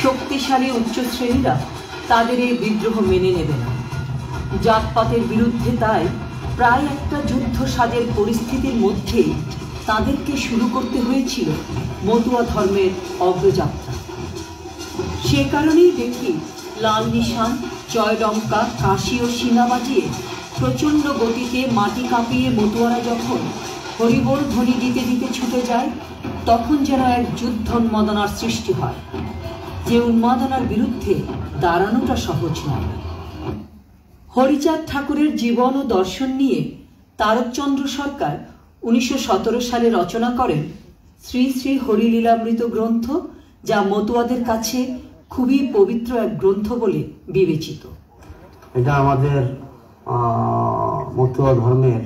শক্তিশালী উচ্চ শ্রেণীরা তাদের এই বিদ্রোহ মেনে নেবে না। জাতপাতের বিরুদ্ধে তাই প্রায় একটা যুদ্ধ সাজের পরিস্থিতির মধ্যেই তাদেরকে শুরু করতে হয়েছিল মতুয়া ধর্মের অগ্রযাত্রা। সে কারণেই দেখি লাল নিশান, জয়ডঙ্কা, কাশি ও শিনা বাজিয়ে প্রচণ্ড গতিতে মাটি কাঁপিয়ে মতুয়ারা যখন হরিবোল ধ্বনি দিতে দিতে ছুটে যায়, তখন যেন এক যুদ্ধোন্মাদনার সৃষ্টি হয়, যে উন্মাদনার বিরুদ্ধে দাঁড়ানোটা সহজ নয়। হরিচাঁদ ঠাকুরের জীবন ও দর্শন নিয়ে তারকচন্দ্র সরকার 1917 সালে রচনা করেন শ্রী শ্রী হরিলীলামৃত গ্রন্থ, যা মতুয়াদের কাছে খুবই পবিত্র এক গ্রন্থ বলে বিবেচিত। এটা আমাদের মতুয়া ধর্মের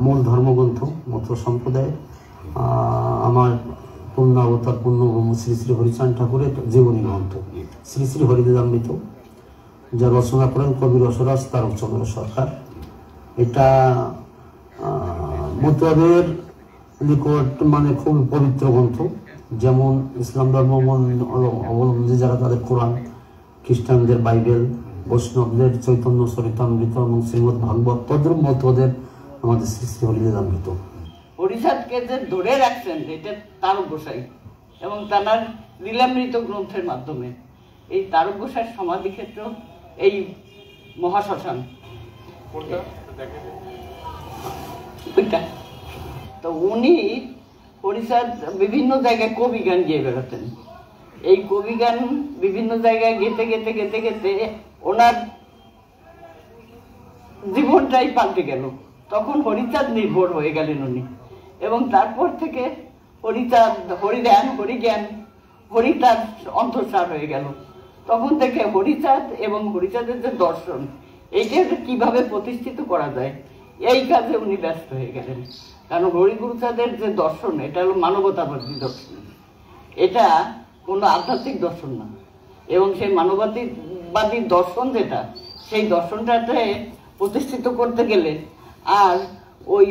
মূল ধর্মগ্রন্থ, মতুয়া সম্প্রদায়ের। আমার পূর্ণ অবতার পূর্ণভূম শ্রী শ্রী হরিচাঁদ ঠাকুরের জীবনী গ্রন্থ, শ্রী শ্রী হরিলীলামৃত, যা রচনা করেন কবি রসরাজ তারকচন্দ্র সরকার। এটা মতুয়াদের নিকট মানে খুব পবিত্র গ্রন্থ। যেমন ইসলাম ধর্ম অবলম্বী যারা তাদের কোরআন, খ্রিস্টানদের বাইবেল, বৈষ্ণবদের চৈতন্য চরিতামৃত এবং শ্রীমদ ভাগবত, তদ্রূপ মতুয়াদের আমাদের শ্রী শ্রী হরিলীলামৃত। হরিচাঁদকে যে ধরে রাখছেন এটা তারক গোসাই এবং তার লীলামৃত গ্রন্থের মাধ্যমে। এই তারক গোসাইয়ের সমাধিক্ষেত্র এই মহাশ্মশান, তো উনি হরিচাঁদ বিভিন্ন জায়গায় কবি গান গিয়ে বেড়াতেন। এই কবি গান বিভিন্ন জায়গায় গেতে গেতে গেতে গেতে ওনার জীবনটাই পাল্টে গেল। তখন হরিচাঁদ নির্ভর হয়ে গেলেন উনি, এবং তারপর থেকে হরিচাঁদ, হরিধ্যান, হরিজ্ঞান, হরি তার অন্তঃসার হয়ে গেল। তখন থেকে হরিচাঁদ এবং হরিচাঁদের যে দর্শন, এইটা কিভাবে প্রতিষ্ঠিত করা যায়, এই কাজে উনি ব্যস্ত হয়ে গেলেন। কারণ হরিগুরুচাঁদের যে দর্শন, এটা হলো মানবতাবাদী দর্শন, এটা কোনো আধ্যাত্মিক দর্শন না। এবং সেই মানবতাবাদী দর্শন যেটা, সেই দর্শনটাতে প্রতিষ্ঠিত করতে গেলে আর ওই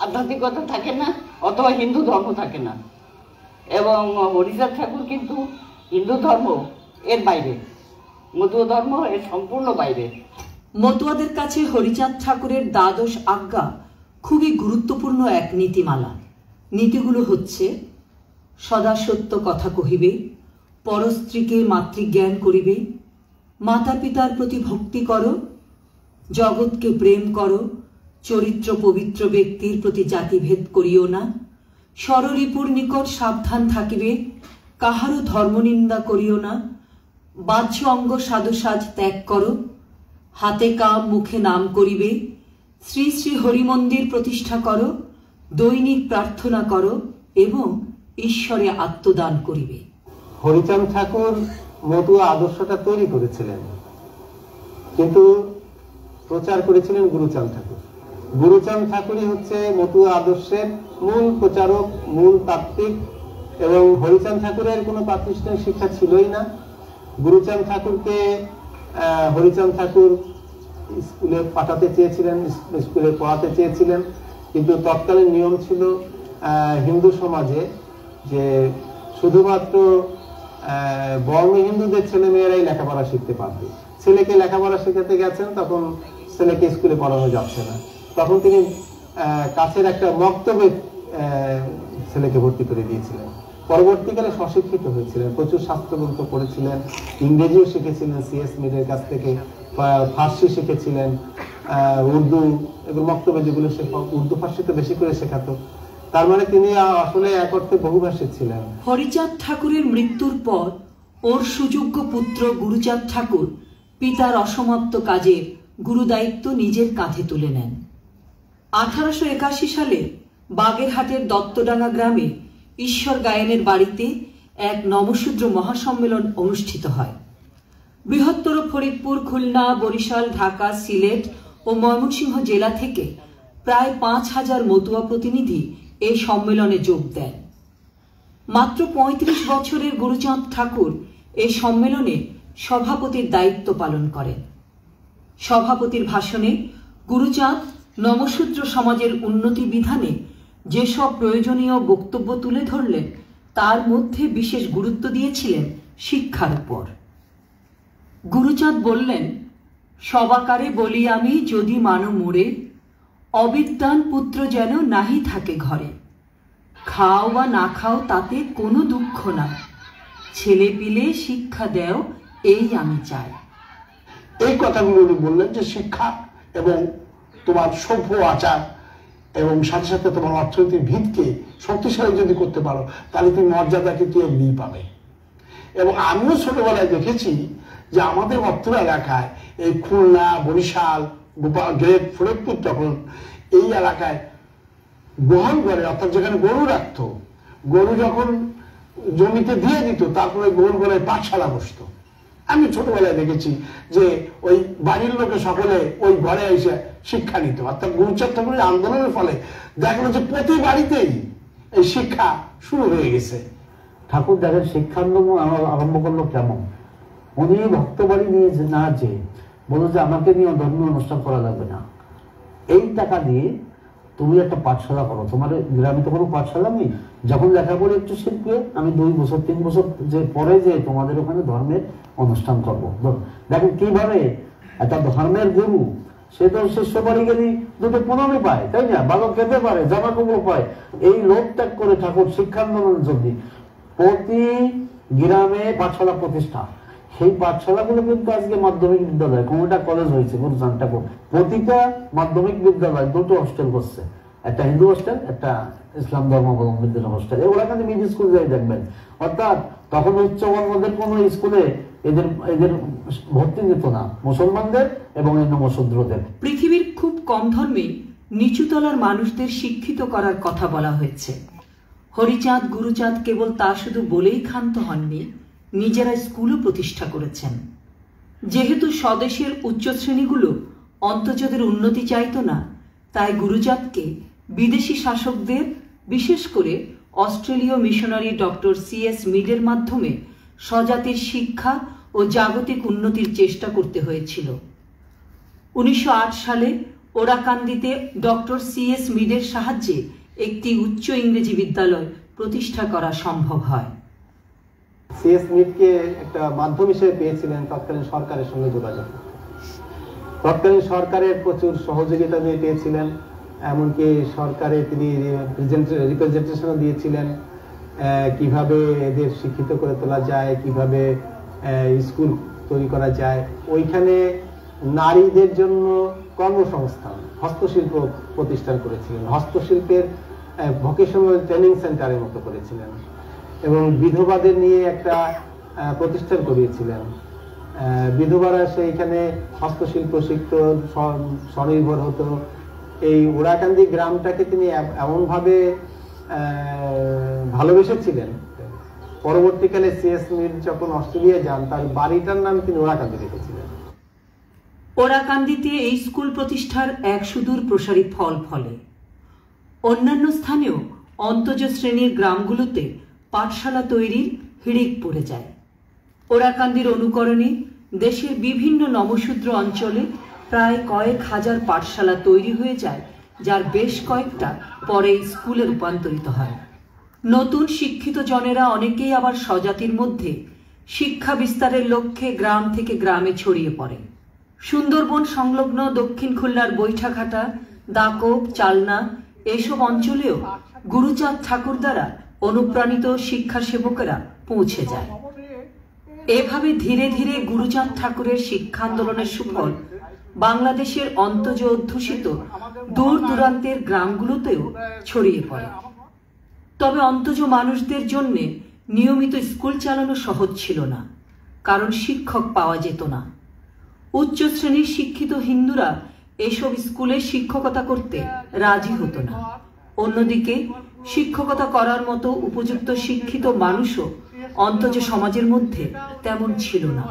আধ্যাত্মিকতা থাকে না, অথবা হিন্দু ধর্ম থাকে না। এবং হরিচাঁদ ঠাকুর কিন্তু হিন্দু ধর্ম এর বাইরে, মতুয়া ধর্ম এর সম্পূর্ণ বাইরে। মতুয়াদের কাছে হরিচাঁদ ঠাকুরের দ্বাদশ আজ্ঞা খুবই গুরুত্বপূর্ণ এক নীতিমালা। নীতিগুলো হচ্ছে: সদা সত্য কথা কহিবে, পরস্ত্রীকে মাতৃজ্ঞান করিবে, মাতা পিতার প্রতি ভক্তি করো, জগৎকে প্রেম করো, চরিত্র পবিত্র ব্যক্তির প্রতি জাতিভেদ করিও না, স্বররিপুর নিকট সাবধান থাকিবে, কাহারও ধর্মনিন্দা করিও না, বাহ্য অঙ্গ সাধুসাজ ত্যাগ করো, হাতে কাম মুখে নাম করিবে, শ্রী শ্রী হরিমন্দির প্রতিষ্ঠা করো, দৈনিক প্রার্থনা করো এবং ঈশ্বরে আত্মদান করিবে। হরিচাঁদ ঠাকুর মতুয়া আদর্শটা তৈরি করেছিলেন, কিন্তু প্রচার করেছিলেন গুরুচাঁদ ঠাকুর। গুরুচাঁদ ঠাকুরই হচ্ছে মতুয়া আদর্শের মূল প্রচারক, মূল তাত্ত্বিক। এবং হরিচাঁদ ঠাকুরের কোনো প্রাতিষ্ঠানিক শিক্ষা ছিলই না। গুরুচাঁদ ঠাকুরকে হরিচাঁদ ঠাকুর স্কুলে পাঠাতে চেয়েছিলেন, স্কুলে পড়াতে চেয়েছিলেন, কিন্তু তৎকালীন নিয়ম ছিল হিন্দু সমাজে যে শুধুমাত্র বর্ণ হিন্দুদের ছেলে মেয়েরাই লেখাপড়া শিখতে পারবে। ছেলেকে লেখাপড়া শেখাতে গেছেন, তখন ছেলেকে স্কুলে পড়ানো যাচ্ছে না। তখন তিনি কাছের একটা মক্তবে ছেলেকে ভর্তি করে দিয়েছিলেন। পরবর্তীকালে স্বশিক্ষিত হয়েছিলেন, প্রচুর শাস্ত্রগ্রন্থ পড়েছিলেন, ইংরেজিও শিখেছিলেন সিএস মিরের কাছ থেকে, ফার্সি শিখেছিলেন, উর্দু, এগুলো মক্তবে যেগুলো উর্দু ফার্সি তো বেশি করে শেখাতো। তার মানে তিনি আসলে এক অর্থে বহুভাষী ছিলেন। হরিচাঁদ ঠাকুরের মৃত্যুর পর ওর সুযোগ্য পুত্র গুরুচাঁদ ঠাকুর পিতার অসমাপ্ত কাজের গুরুদায়িত্ব নিজের কাঁধে তুলে নেন। 1881 সালে বাগেরহাটের দত্তডাঙ্গা গ্রামে ঈশ্বর গায়েনের বাড়িতে এক নবশূদ্র মহাসম্মেলন অনুষ্ঠিত হয়। বৃহত্তর ফরিদপুর, খুলনা, বরিশাল, ঢাকা, সিলেট ও ময়মনসিংহ জেলা থেকে প্রায় 5000 মতুয়া প্রতিনিধি এই সম্মেলনে যোগ দেন। মাত্র 35 বছরের গুরুচাঁদ ঠাকুর এই সম্মেলনে সভাপতির দায়িত্ব পালন করেন। সভাপতির ভাষণে গুরুচাঁদ নমশূদ্র সমাজের উন্নতি বিধানে যেসব প্রয়োজনীয় বক্তব্য তুলে ধরলেন, তার মধ্যে বিশেষ গুরুত্ব দিয়েছিলেন শিক্ষার উপর। গুরুচাঁদ বললেন, সবাকারে বলি আমি যদি মানো মোরে, অবিদ্যান পুত্র যেন নাহি থাকে ঘরে। খাও বা না খাও তাতে কোনো দুঃখ না, ছেলে পিলে শিক্ষা দেও এই আমি চাই। এই কথাগুলো উনি বললেন যে শিক্ষা এবং তোমার সভ্য আচার এবং সাথে সাথে তোমার অর্থনৈতিক ভিতকে শক্তিশালী যদি করতে পারো তাহলে তুমি মর্যাদা কিন্তু এমনি পাবে। এবং আমিও ছোটবেলায় দেখেছি যে আমাদের অত্র এলাকায় এই খুলনা, বরিশাল, গ্রেট ফরিদপুর, তখন এই এলাকায় বহন করে, অর্থাৎ যেখানে গরু রাখতো, গরু যখন জমিতে দিয়ে দিত তারপরে গোল গলায় পাঠশালা বসতো। আমি ছোটবেলায় দেখেছি যে ওই বাড়ির লোকে সকলে ওই ঘরে এসে শিক্ষা নিত। অর্থাৎ গুরুচাঁদ ঠাকুরের আন্দোলনের ফলে দেখলো যে প্রতি বাড়িতেই এই শিক্ষা শুরু হয়ে গেছে। ঠাকুর দেখেন শিক্ষা আন্দোলন আরম্ভ করলো কেমন, উনি ভক্ত বাড়ি নিয়ে না যে বললো যে আমাকে নিয়ে ধর্মীয় অনুষ্ঠান করা যাবে না, এই টাকা দিয়ে তুমি একটা পাঠশালা করো। তোমার গ্রামে তো কোনো পাঠশালা নেই, যখন লেখাপড়া একটু শিখবে আমি 2 বছর 3 বছর যে পরে যে তোমাদের ওখানে ধর্মের অনুষ্ঠান করবো। দেখেন কিভাবে একটা ধর্মের গুরু, সে তো শিষ্য বাড়ি গেলে 2টো প্রণামী পায়, তাই না, ভালো খেতে পারে, জামা কাপড় পায়। এই লোক ত্যাগ করে ঠাকুর শিক্ষা আন্দোলনের জন্য প্রতি গ্রামে পাঠশালা প্রতিষ্ঠা। সেই পাঠশালাগুলো কিন্তু আজকে মাধ্যমিক বিদ্যালয়, কোনটা কলেজ হয়েছে গুরুচাঁদ ঠাকুর প্রতিটা মাধ্যমিক বিদ্যালয় 2টো হোস্টেল করছে, একটা হিন্দু হোস্টেল, একটা ইসলাম ধর্মাবলম্বীদের হোস্টেল। এগুলা কিন্তু মিড স্কুল যাই দেখবেন। অর্থাৎ তখন উচ্চবর্ণদের কোন স্কুলে এদের ভর্তি নিত না, মুসলমানদের এবং এই নমশূদ্রদের। পৃথিবীর খুব কম ধর্মে নিচুতলার মানুষদের শিক্ষিত করার কথা বলা হয়েছে। হরিচাঁদ, গুরুচাঁদ কেবল তা শুধু বলেই ক্ষান্ত হননি, নিজেরা স্কুলও প্রতিষ্ঠা করেছেন। যেহেতু স্বদেশের উচ্চ শ্রেণীগুলো অন্তর্জাতের উন্নতি চাইত না, তাই গুরুচাঁদকে বিদেশি শাসকদের, বিশেষ করে অস্ট্রেলীয় মিশনারি ডক্টর C.S. মিডের মাধ্যমে স্বজাতির শিক্ষা ও জাগতিক উন্নতির চেষ্টা করতে হয়েছিল। 1908 সালে ওরাকান্দিতে ডক্টর C.S. মিডের সাহায্যে একটি উচ্চ ইংরেজি বিদ্যালয় প্রতিষ্ঠা করা সম্ভব হয়। C.S. মিডকে একটা মাধ্যম হিসেবে পেয়েছিলেন তৎকালীন সরকারের সঙ্গে যোগাযোগ। তৎকালীন সরকারের প্রচুর সহযোগিতা দিয়ে পেয়েছিলেন, এমনকি সরকারে তিনি রিপ্রেজেন্টেশনও দিয়েছিলেন কিভাবে এদের শিক্ষিত করে তোলা যায়, কিভাবে স্কুল তৈরি করা যায়। ওইখানে নারীদের জন্য কর্মসংস্থান, হস্তশিল্প প্রতিষ্ঠান করেছিলেন, হস্তশিল্পের ভোকেশনাল ট্রেনিং সেন্টারের মতো করেছিলেন এবং বিধবাদের নিয়ে একটা প্রতিষ্ঠান করিয়েছিলেন। বিধবারা সেইখানে হস্তশিল্প শিখত, স্বনির্ভর হতো। এই ওরাকান্দি গ্রামটাকে তিনি এমনভাবে ভালোবেসেছিলেন, পরবর্তীকালে C.S. মিড যখন অস্ট্রেলিয়া যান তার বাড়িটার নাম তিনি ওরাকান্দি রেখেছিলেন। ওরাকান্দিতে এই স্কুল প্রতিষ্ঠার এক সুদূর প্রসারী ফল ফলে। অন্যান্য স্থানেও অন্তজ শ্রেণীর গ্রামগুলোতে পাঠশালা তৈরির হিড়িক পড়ে যায়। ওরাকান্দির অনুকরণে দেশের বিভিন্ন নমশূদ্র অঞ্চলে প্রায় কয়েক হাজার পাঠশালা তৈরি হয়ে যায়, যার বেশ কয়েকটা পরে স্কুলে রূপান্তরিত হয়। নতুন শিক্ষিত জনেরা অনেকেই আবার স্বজাতির মধ্যে শিক্ষা বিস্তারের লক্ষ্যে গ্রাম থেকে গ্রামে ছড়িয়ে পড়ে। সুন্দরবন সংলগ্ন দক্ষিণ খুলনার বৈঠাঘাটা, দাকব, চালনা এসব অঞ্চলেও গুরুচাঁদ ঠাকুর দ্বারা অনুপ্রাণিত শিক্ষা সেবকেরা পৌঁছে যায়। এভাবে ধীরে ধীরে গুরুচাঁদ ঠাকুরের শিক্ষা আন্দোলনের সুফল বাংলাদেশের অন্তজ অধ্যুষিত দূর দূরান্তের গ্রামগুলোতেও ছড়িয়ে পড়ে। তবে অন্তজ মানুষদের জন্য নিয়মিত স্কুল চালানো সহজ ছিল না, কারণ শিক্ষক পাওয়া যেত না। উচ্চ শ্রেণীর শিক্ষিত হিন্দুরা এসব স্কুলে শিক্ষকতা করতে রাজি হতো না। অন্যদিকে শিক্ষকতা করার মতো উপযুক্ত শিক্ষিত মানুষও অন্তজ সমাজের মধ্যে তেমন ছিল না।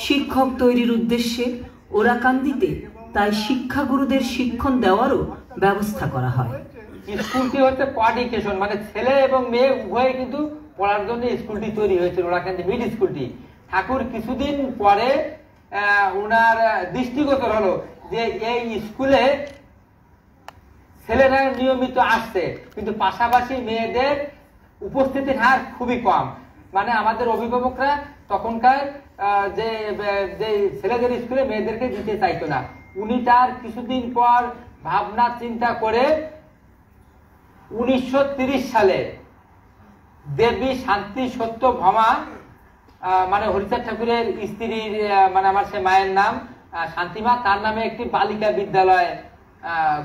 শিক্ষক তৈরির উদ্দেশ্যে ওরাকান্দিতে তাই শিক্ষাগুরুদের শিক্ষণ দেওয়ারও ব্যবস্থা করা হয়। স্কুলটি হচ্ছে কোয়াডিকেশন, মানে ছেলে এবং মেয়ে উভয়ে কিন্তু পড়ার জন্য স্কুলটি তৈরি হয়েছিল, ওরাকান্দি মিড স্কুলটি। ঠাকুর কিছুদিন পরে উনার দৃষ্টিগোচর হলো যে এই স্কুলে ছেলেরা নিয়মিত আসছে, কিন্তু পাশাপাশি মেয়েদের উপস্থিতির হার খুবই কম। মানে আমাদের অভিভাবকরা তখনকার যে ছেলেদের স্কুলে মেয়েদেরকে দিতে চাইতো না। উনি তার কিছুদিন পর ভাবনা চিন্তা করে 1930 সালে দেবী শান্তি সত্য ভমা, মানে হরিচাঁদ ঠাকুরের স্ত্রীর, মানে আমার সে মায়ের নাম শান্তিমা, তার নামে একটি বালিকা বিদ্যালয়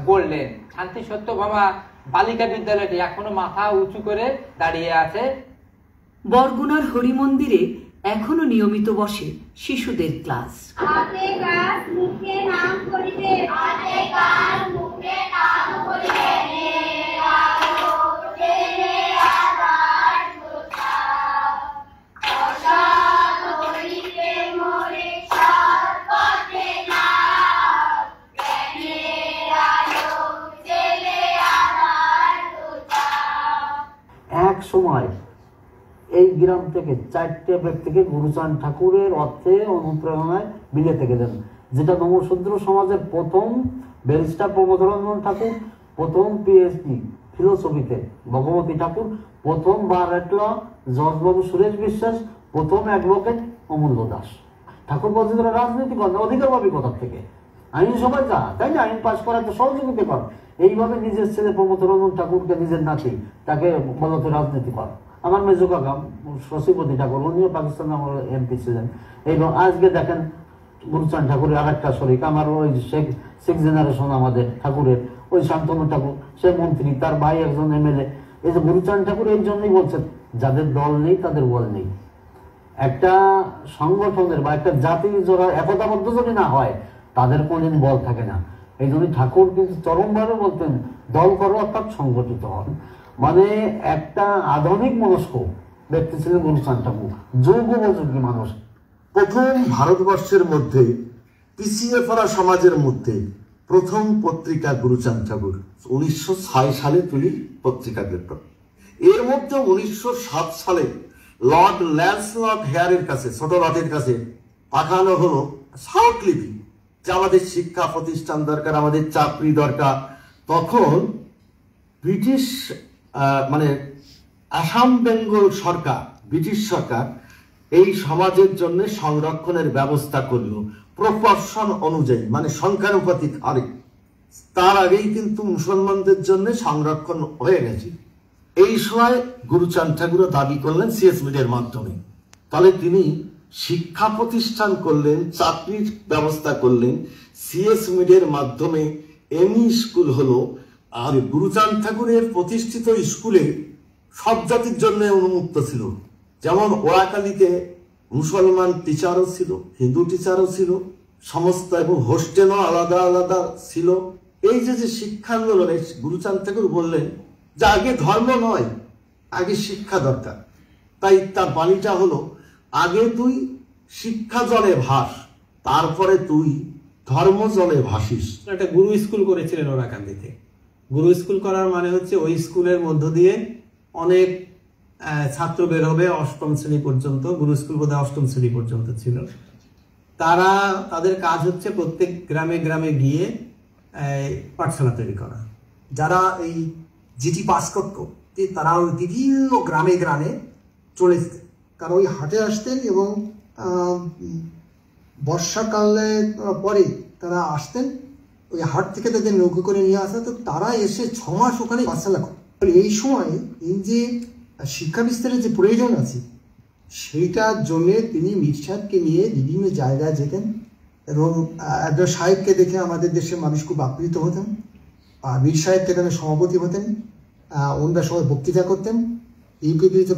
গড়লেন। শান্তি সত্য ভমা বালিকা বিদ্যালয়টি এখনো মাথা উঁচু করে দাঁড়িয়ে আছে। বরগুনার হরি মন্দিরে এখনো নিয়মিত বসে শিশুদের ক্লাস। এক সময় এই গ্রাম থেকে 4টে ব্যক্তিকে গুরুচাঁদ ঠাকুরের অর্থে অনুপ্রেরণায় বিলেতে গেলেন, যেটা নমশূদ্র সমাজের প্রথম ব্যারিস্টার প্রমোদরঞ্জন ঠাকুর, প্রথম পিএইচডি ফিলোসফিতে ভগবতী ঠাকুর, প্রথম বার এটলা জজবাবু সুরেশ বিশ্বাস, প্রথম অ্যাডভোকেট অমূল্য দাস। ঠাকুর বলছে তারা রাজনীতি করে অধিকারভাবী কোথার থেকে, আইন সবাই যা, তাই না, আইন পাশ করাতে সহযোগিতা কর। এইভাবে নিজের ছেলে প্রমোদরঞ্জন ঠাকুরকে, নিজের নাতি, তাকে বলতে রাজনীতি কর। আমার মেজো কাকা শশীপতি ঠাকুর, উনিও পাকিস্তানে আমার এমপি ছিলেন। এবং আজকে দেখেন গুরুচাঁদ ঠাকুরের আর একটা শরিক, আমার ওই সিক্স জেনারেশন আমাদের ঠাকুরের, ওই শান্তনু ঠাকুর, সে মন্ত্রী, তার ভাই একজন এমএলএ। এই যে গুরুচাঁদ ঠাকুর এই জন্যই বলছেন, যাদের দল নেই তাদের বল নেই। একটা সংগঠনের বা একটা জাতির যারা একতাবদ্ধ যদি না হয়, তাদের কোনদিন বল থাকে না। এই জন্য ঠাকুর কিন্তু চরমভাবে বলতেন, দল করো অর্থাৎ সংগঠিত হন। মানে একটা আধুনিক মনস্ক ব্যক্তি ছিলেন গুরুচাঁদ ঠাকুর, যুগোপযোগী মানুষ। প্রথম ভারতবর্ষের মধ্যে পিছিয়ে পড়া সমাজের মধ্যে প্রথম পত্রিকা গুরুচাঁদ ঠাকুর 1906 সালে তিনি পত্রিকা বের করেন। এর মধ্যে 1907 সালে লর্ড ল্যান্সলট হেয়ারের কাছে, ছোট লর্ডের কাছে পাঠানো হলো সাউথ লিপি, যে আমাদের শিক্ষা প্রতিষ্ঠান দরকার, আমাদের চাকরি দরকার। তখন ব্রিটিশ মানে আসাম বেঙ্গল সরকার, ব্রিটিশ সরকার এই সমাজের জন্য সংরক্ষণের ব্যবস্থা করলো প্রপোর্শন অনুযায়ী, মানে সংখ্যানুপাতিক হারে। তার আগেই কিন্তু মুসলমানদের জন্য সংরক্ষণ হয়ে গেছে। এই সময় গুরুচাঁদ ঠাকুরও দাবি করলেন সিএস মিডের মাধ্যমে। তাহলে তিনি শিক্ষা প্রতিষ্ঠান করলেন, চাকরির ব্যবস্থা করলেন সিএস মিডের মাধ্যমে। এমই স্কুল হলো। আর গুরুচাঁদ ঠাকুরের প্রতিষ্ঠিত স্কুলে সব জাতির জন্য উন্মুক্ত ছিল। যেমন ওয়াকালিতে মুসলমান টিচারও ছিল, হিন্দু টিচারও ছিল, সমস্ত, এবং হোস্টেলও আলাদা আলাদা ছিল। এই যে শিক্ষা আন্দোলনে গুরুচাঁদ ঠাকুর বললেন যে আগে ধর্ম নয়, আগে শিক্ষা দরকার। তাই তার বাণীটা হলো, আগে তুই শিক্ষা জলে ভাস, তারপরে তুই ধর্ম জলে ভাসিস। একটা গুরু স্কুল করেছিলেন ওরাকান্দিতে। গুরু স্কুল করার মানে হচ্ছে ওই স্কুলের মধ্য দিয়ে অনেক ছাত্র বের হবে 8ম শ্রেণী পর্যন্ত। গুরু স্কুল বোধহয় 8ম শ্রেণী পর্যন্ত ছিল। তাদের কাজ হচ্ছে প্রত্যেক গ্রামে গ্রামে গিয়ে পাঠশালা তৈরি করা। যারা এই জিটি পাস করত তারা ওই বিভিন্ন গ্রামে গ্রামে চলে যেতেন, কারণ ওই হাটে আসতেন এবং বর্ষাকালে পরে তারা আসতেন, ওই হাট থেকে তাদের নৌকো করে নিয়ে আসা, তো তারা এসে 6 মাস ওখানে পাঠশালা করে। এই সময় এই যে শিক্ষা বিস্তারের যে প্রয়োজন আছে সেইটার জন্য তিনি মীর সাহেবকে নিয়ে বিভিন্ন জায়গায় যেতেন এবং একজন সাহেবকে দেখে আমাদের দেশের মানুষ খুব আপ্লুত হতেন। মীর সাহেব সেখানে সভাপতি হতেন, ওনারা সবাই বক্তৃতা করতেন। ইউপিপিতে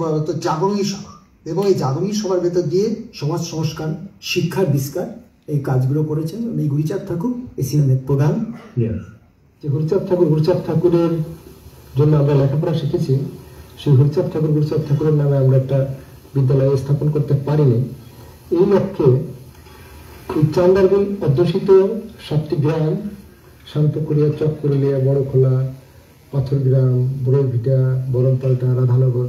জাগরণী সভা, এবং এই জাগরণী সভার ভেতর দিয়ে সমাজ সংস্কার, শিক্ষার বিস্তার, এই কাজগুলো করেছেন। এই গুরুচাঁদ ঠাকুর এই সিনেমের প্রধান যে গুরুচাঁদ ঠাকুরের জন্য আমরা লেখাপড়া শিখেছি। সেই গুরুচাঁদ ঠাকুরের নামে আমরা একটা বিদ্যালয় স্থাপন করতে পারিনি। এই লক্ষ্যে এই চান্দারবিল অধ্যুষিত 7টি গ্রাম, শান্তকুড়িয়া, চককুরুলিয়া, বড়খোলা, পাথরগ্রাম, বড়ভিটা, বরমপাল্টা, রাধানগর,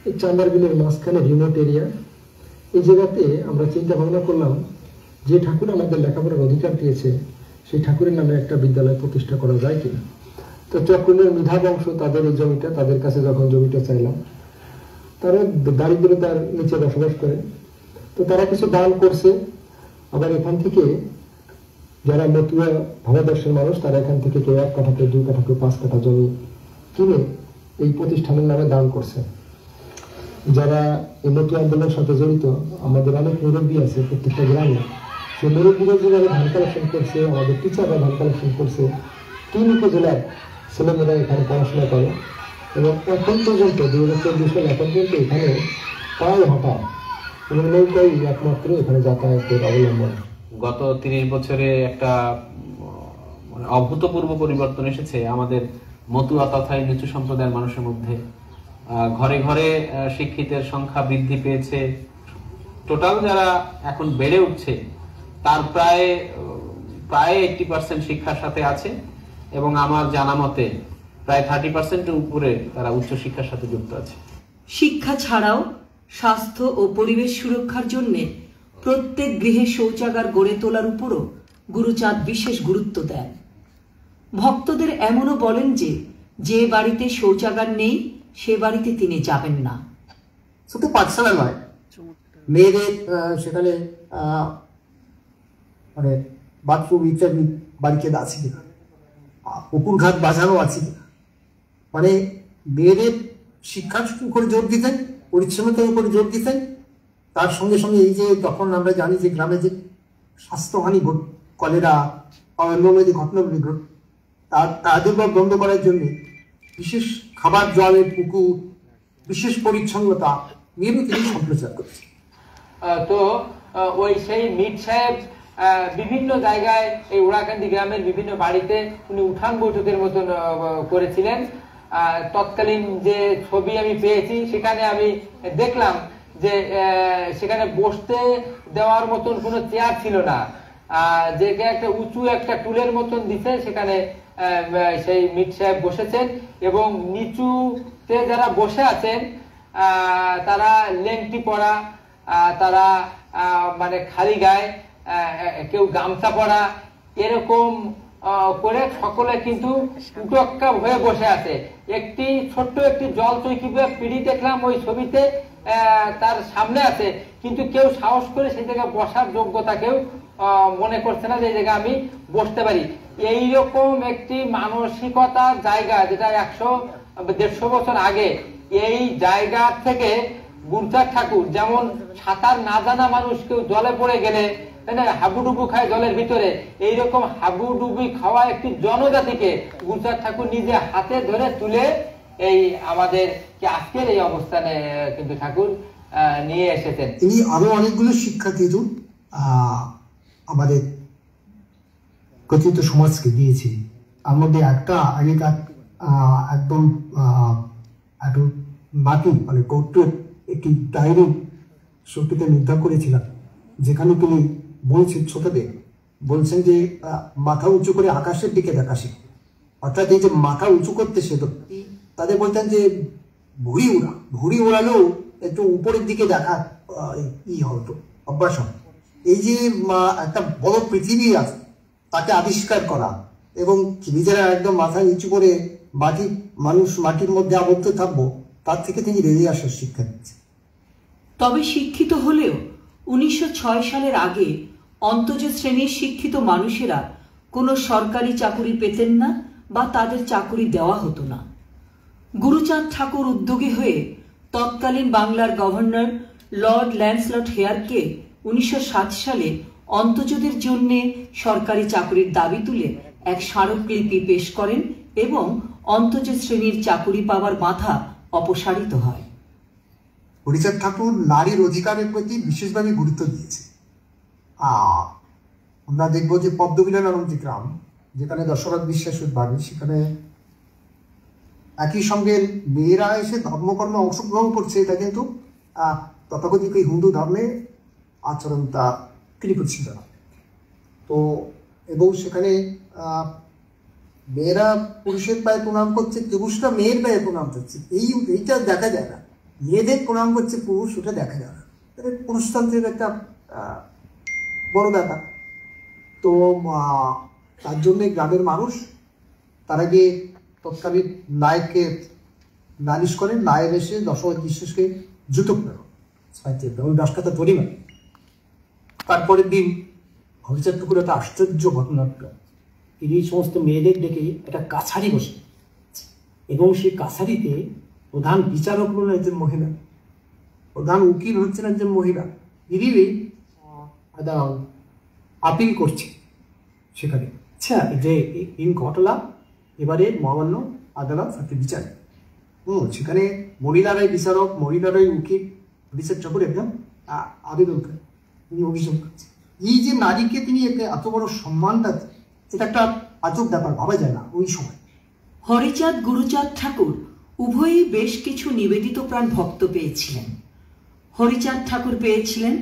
এই চান্দারবিলের মাঝখানে রিমোট এরিয়া। এই জায়গাতে আমরা চিন্তা ভাবনা করলাম যে ঠাকুর আমাদের লেখাপড়ার অধিকার দিয়েছে, সেই ঠাকুরের নামে একটা বিদ্যালয় প্রতিষ্ঠা করা যায় কিনা। তো চককুরুলিয়ার মৃধা বংশ, তাদের এই জমিটা, তাদের কাছে যখন জমিটা চাইলাম, তারা দারিদ্রতার নিচে বসবাস করে। তো তারা কিছু দান করছে, আবার এখান থেকে যারা মতুয়া ভাবাদর্শের মানুষ তারা এখান থেকে কেউ 1 কাঠা, কেউ 2 কাঠা, কেউ 5 কাঠা জমি কিনে এই প্রতিষ্ঠানের নামে দান করছে। যারা এই মতুয়া আন্দোলনের সাথে জড়িত আমাদের অনেক মুরব্বী আছে প্রত্যেকটা গ্রামে, সেই মুরব্বীরা যেভাবে ধান কালেকশন করছে, আমাদের টিচাররা ধান কালেকশন করছে, 3 উপজেলার ছেলেমেয়েরা এখানে পড়াশোনা করে এবং এখন পর্যন্ত 2024 সাল এখন পর্যন্ত এখানে পায়ে হাঁটা এবং নৌকাই একমাত্র এখানে যাতায়াতের অবলম্বন। গত 30 বছরে একটা অভূতপূর্ব পরিবর্তন এসেছে আমাদের মতুয়া তথা নিচু সম্প্রদায়ের মানুষের মধ্যে। ঘরে ঘরে শিক্ষিতের সংখ্যা বৃদ্ধি পেয়েছে। টোটাল যারা এখন বেড়ে উঠছে তার প্রায় 80% শিক্ষার সাথে আছে এবং আমার জানা মতে প্রায় 30%-এর উপরে তারা উচ্চশিক্ষার সাথে যুক্ত আছে। শিক্ষা ছাড়াও স্বাস্থ্য ও পরিবেশ সুরক্ষার জন্য প্রত্যেক গৃহে শৌচাগার গড়ে তোলার উপরও গুরুচাঁদ বিশেষ গুরুত্ব দেন। ভক্তদের এমনও বলেন যে বাড়িতে শৌচাগার নেই সে বাড়িতে তিনি যাবেন না। শুধু পাঠশালা নয়, মেয়েদের সেখানে মানে বাথরুম ইত্যাদি বাড়িতে আছে কিনা, পুকুর ঘাট বাজানো আছে কিনা, মানে মেয়েদের শিক্ষার উপরে জোর দিতেন, পরিচ্ছন্নতার উপরে জোর দিতেন। তার সঙ্গে সঙ্গে এই যে তখন আমরা জানি যে গ্রামে যে স্বাস্থ্যহানি কলেরা অন্যান্য যে ঘটনাগুলি তার প্রাদুর্ভাব বন্ধ করার জন্য বিশেষ খাবার জলের পুকুর, বিশেষ পরিচ্ছন্নতা নিয়ে তিনি সম্প্রচার করেছেন। তো ওই সেই মিট সাহেব বিভিন্ন জায়গায় এই ওড়াকান্দি গ্রামের বিভিন্ন বাড়িতে উনি উঠান বৈঠকের মতন করেছিলেন। তৎকালীন যে ছবি আমি পেয়েছি সেখানে আমি দেখলাম যে সেখানে বসতে দেওয়ার মতন কোনো চেয়ার ছিল না, যে একটা উঁচু একটা টুলের মতন দিছে, সেখানে সেই মিট সাহেব বসেছেন এবং নিচুতে যারা বসে আছেন তারা লেংটি পরা, তারা মানে খালি গায়ে, কেউ গামছা পরা, এরকম করে সকলে কিন্তু উটক্কা হয়ে বসে আছে। একটি ছোট্ট একটি জল চৌকি পিড়ি দেখলাম ওই ছবিতে তার সামনে আছে, কিন্তু কেউ সাহস করে সেই জায়গায় বসার যোগ্যতা কেউ মনে করছে না যে এই জায়গায় আমি বসতে পারি। এইরকম একটি মানসিকতার জায়গা যেটা 100-150 বছর আগে, এই জায়গা থেকে গুরুচাঁদ ঠাকুর যেমন সাঁতার না জানা মানুষ কেউ জলে পড়ে গেলে হাবুডুবু খায় জলের ভিতরে, এইরকম হাবুডুবি খাওয়া একটি জনজাতিকে গুরুচাঁদ ঠাকুর নিজে হাতে ধরে তুলে এই আমাদের আজকের এই অবস্থানে কিন্তু ঠাকুর নিয়ে এসেছেন। তিনি আরো অনেকগুলো শিক্ষা কিন্তু আমাদের কথিত সমাজকে দিয়েছে। তার মধ্যে একটা আগেকার একদম বাকি মানে কৌতুক একটি ডায়েরি শক্তিতে নির্ধার করেছিলাম, যেখানে তিনি বলছেন ছোটদের বলছেন যে মাথা উঁচু করে আকাশের দিকে দেখাসি, অর্থাৎ এই যে মাথা উঁচু করতে সে তো তাদের বলতেন যে ভুঁড়ি ওড়ালেও একটু উপরের দিকে দেখা হতো অভ্যাস হয়। এই যে একটা বড় পৃথিবী আছে তাকে আবিষ্কার করা এবং নিজেরা একদম মাথা নিচু করে মাটির মধ্যে আবদ্ধ থাকবো, তার থেকে তিনি বেরিয়ে আসার শিক্ষা দিচ্ছেন। তবে শিক্ষিত হলেও 1906 সালের আগে অন্তজ শ্রেণীর শিক্ষিত মানুষেরা কোনো সরকারি চাকুরি পেতেন না বা তাদের চাকুরি দেওয়া হতো না। গুরুচাঁদ ঠাকুর উদ্যোগী হয়ে তৎকালীন বাংলার গভর্নর লর্ড ল্যান্সলট হেয়ারকে 1907 সালে অন্তজদের জন্য সরকারি চাকুরির দাবি তুলে এক স্মারকলিপি পেশ করেন এবং অন্তজ শ্রেণীর চাকুরি পাওয়ার বাধা অপসারিত হয়। গুরুচাঁদ ঠাকুর নারীর অধিকারের প্রতি বিশেষভাবে গুরুত্ব দিয়েছে। আমরা দেখবো যে পদ্মবিলা নামক যে গ্রাম, যেখানে দশরথ বিশ্বাসের বাড়ি, সেখানে একই সঙ্গে মেয়েরা এসে ধর্মকর্মে অংশগ্রহণ করছে, এটা কিন্তু তথাকথিত হিন্দু ধর্মে আচরণ তা তিনি করছিল না। তো এবং সেখানে মেয়েরা পুরুষের পায়ে প্রণাম করছে, পুরুষরা মেয়ের পায়ে প্রণাম করছে, এইটা দেখা যায় না। মেয়েদের প্রণাম করছে পুরুষ, ওটা দেখা যায় না। পুরুষতন্ত্রের একটা বড় ব্যাপার। তো তার জন্যে গ্রামের মানুষ তারা গিয়ে তৎকালীন নায়ককে নালিশ করেন। নায়ের এসে দশরথ বিশ্বাসকে জুতো পড়ানো এবং 10 কাতা পরিমাণ। তারপরের দিন হরিচাঁদ ঠাকুর একটা আশ্চর্য ঘটনা, তিনি সমস্ত মেয়েদের ডেকে একটা কাছারি বসে এবং সেই কাছারিতে প্রধান বিচারক হলেন একজন মহিলা, প্রধান উকিল হচ্ছেন একজন মহিলা। তিনি আপিল করছে সেখানে, আচ্ছা যে এই ঘটনা এবারে মহামান্য আদালত একটা বিচার, সেখানে মহিলারাই বিচারক, মহিলারাই উকিল, বিচার ঠাকুর একদম আবেদন করে, তিনি অভিযোগ করছে এই যে নারীকে তিনি এত বড় সম্মানটা, এটা একটা আজব ব্যাপার, ভাবা যায় না ওই সময়। হরিচাঁদ গুরুচাঁদ ঠাকুর উভয়ই বেশ কিছু নিবেদিত প্রাণ ভক্ত পেয়েছিলেন। হরিচাঁদ ঠাকুর পেয়েছিলেন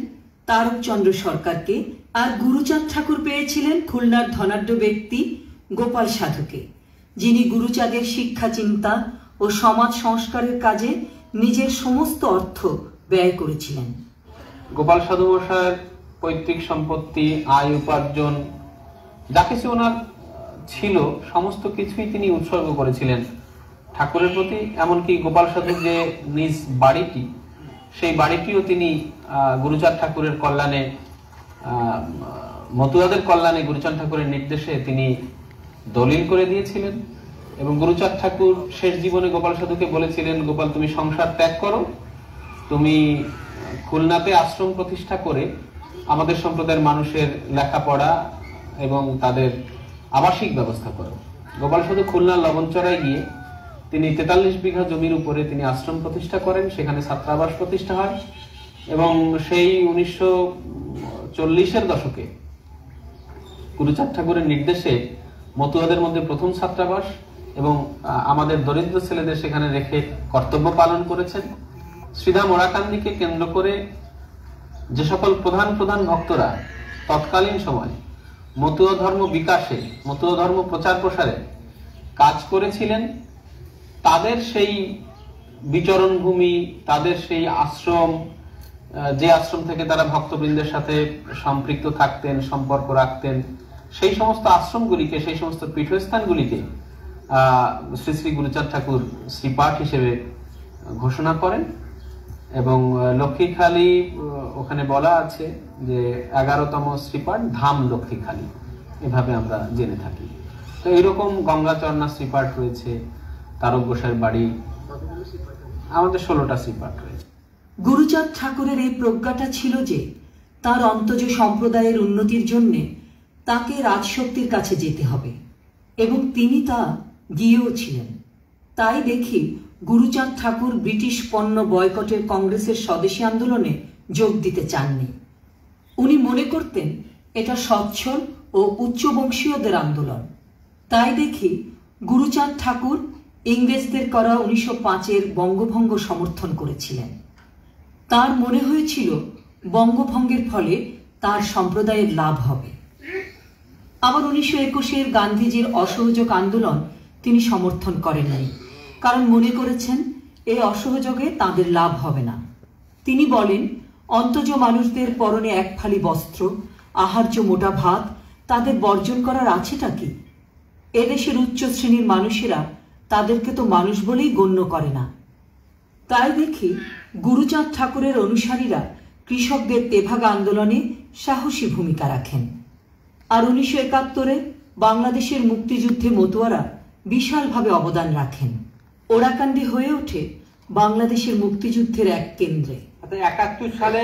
তারকচন্দ্র সরকারকে, আর গুরুচাঁদ ঠাকুর পেয়েছিলেন খুলনার ধনাঢ্য ব্যক্তি গোপাল সাধুকে, যিনি গুরুচাঁদের শিক্ষা চিন্তা ও সমাজ সংস্কারের কাজে নিজের সমস্ত অর্থ ব্যয় করেছিলেন। গোপাল সাধু মশাইয়ের পৈতৃক সম্পত্তি, আয় উপার্জন যা কিছু ওনার ছিল সমস্ত কিছুই তিনি উৎসর্গ করেছিলেন ঠাকুরের প্রতি। এমনকি গোপাল সাধুর যে নিজ বাড়িটি, সেই বাড়িটিও তিনি গুরুচাঁদ ঠাকুরের কল্যাণে, মতুয়াদের কল্যাণে গুরুচাঁদ ঠাকুরের নির্দেশে তিনি দলিল করে দিয়েছিলেন। এবং গুরুচাঁদ ঠাকুর শেষ জীবনে গোপাল সাধুকে বলেছিলেন, গোপাল তুমি সংসার ত্যাগ করো, তুমি খুলনাতে আশ্রম প্রতিষ্ঠা করে আমাদের সম্প্রদায়ের মানুষের লেখাপড়া এবং তাদের আবাসিক ব্যবস্থা করো। গোপাল সাধু খুলনার লবণচড়ায় গিয়ে তিনি 43 বিঘা জমির উপরে তিনি আশ্রম প্রতিষ্ঠা করেন, সেখানে ছাত্রাবাস প্রতিষ্ঠা হয় এবং সেই 1940-এর দশকে গুরুচাঁদ ঠাকুরের নির্দেশে মতুয়াদের মধ্যে প্রথম ছাত্রাবাস এবং আমাদের দরিদ্র ছেলেদের সেখানে রেখে কর্তব্য পালন করেছেন। শ্রীধাম ওরাকান্দিকে কেন্দ্র করে যে সকল প্রধান প্রধান ভক্তরা তৎকালীন সময় মতুয়া ধর্ম বিকাশে, মতুয়া ধর্ম প্রচার প্রসারে কাজ করেছিলেন, তাদের সেই বিচরণ ভূমি, তাদের সেই আশ্রম, যে আশ্রম থেকে তারা ভক্তবৃন্দের সাথে সম্পৃক্ত থাকতেন, সম্পর্ক রাখতেন, সেই সমস্ত আশ্রমগুলিকে, সেই সমস্ত পীঠস্থানগুলিকে শ্রী শ্রী গুরুচাঁদ ঠাকুর শ্রীপাঠ হিসেবে ঘোষণা করেন। এবং লক্ষ্মীখালী, ওখানে বলা আছে যে 11তম শ্রীপাঠ ধাম লক্ষ্মীখালী, এভাবে আমরা জেনে থাকি। তো এইরকম গঙ্গাচরণা শ্রীপাঠ রয়েছে, তারক গোসাইয়ের বাড়ি, আমাদের 16টা শ্রীপাঠ রয়েছে। গুরুচাঁদ ঠাকুরের এই প্রজ্ঞাটা ছিল যে তার অন্তজ সম্প্রদায়ের উন্নতির জন্য তাকে রাজশক্তির কাছে যেতে হবে, এবং তিনি তা গিয়েও ছিলেন। তাই দেখি গুরুচাঁদ ঠাকুর ব্রিটিশ পণ্য বয়কটের কংগ্রেসের স্বদেশী আন্দোলনে যোগ দিতে চাননি। উনি মনে করতেন এটা সচ্ছল ও উচ্চবংশীয়দের আন্দোলন। তাই দেখি গুরুচাঁদ ঠাকুর ইংরেজদের করা 1905-এর বঙ্গভঙ্গ সমর্থন করেছিলেন। তার মনে হয়েছিল বঙ্গভঙ্গের ফলে তার সম্প্রদায়ের লাভ হবে। আবার 1921-এর গান্ধীজির অসহযোগ আন্দোলন তিনি সমর্থন করেননি, কারণ মনে করেছেন এই অসহযোগে তাদের লাভ হবে না। তিনি বলেন, অন্তজ মানুষদের পরনে এক ফালি বস্ত্র, আহার্য মোটা ভাত, তাদের বর্জন করার আছেটা কি? এদেশের উচ্চ শ্রেণীর মানুষেরা তাদেরকে তো মানুষ বলেই গণ্য করে না। তাই দেখি গুরুচাঁদ ঠাকুরের অনুসারীরা কৃষকদের তেভাগা আন্দোলনে সাহসী ভূমিকা রাখেন। আর 1971-এ বাংলাদেশের মুক্তিযুদ্ধে মতুয়ারা বিশালভাবে অবদান রাখেন। ওরাকান্দি হয়ে ওঠে বাংলাদেশের মুক্তিযুদ্ধের এক কেন্দ্রে। 71 সালে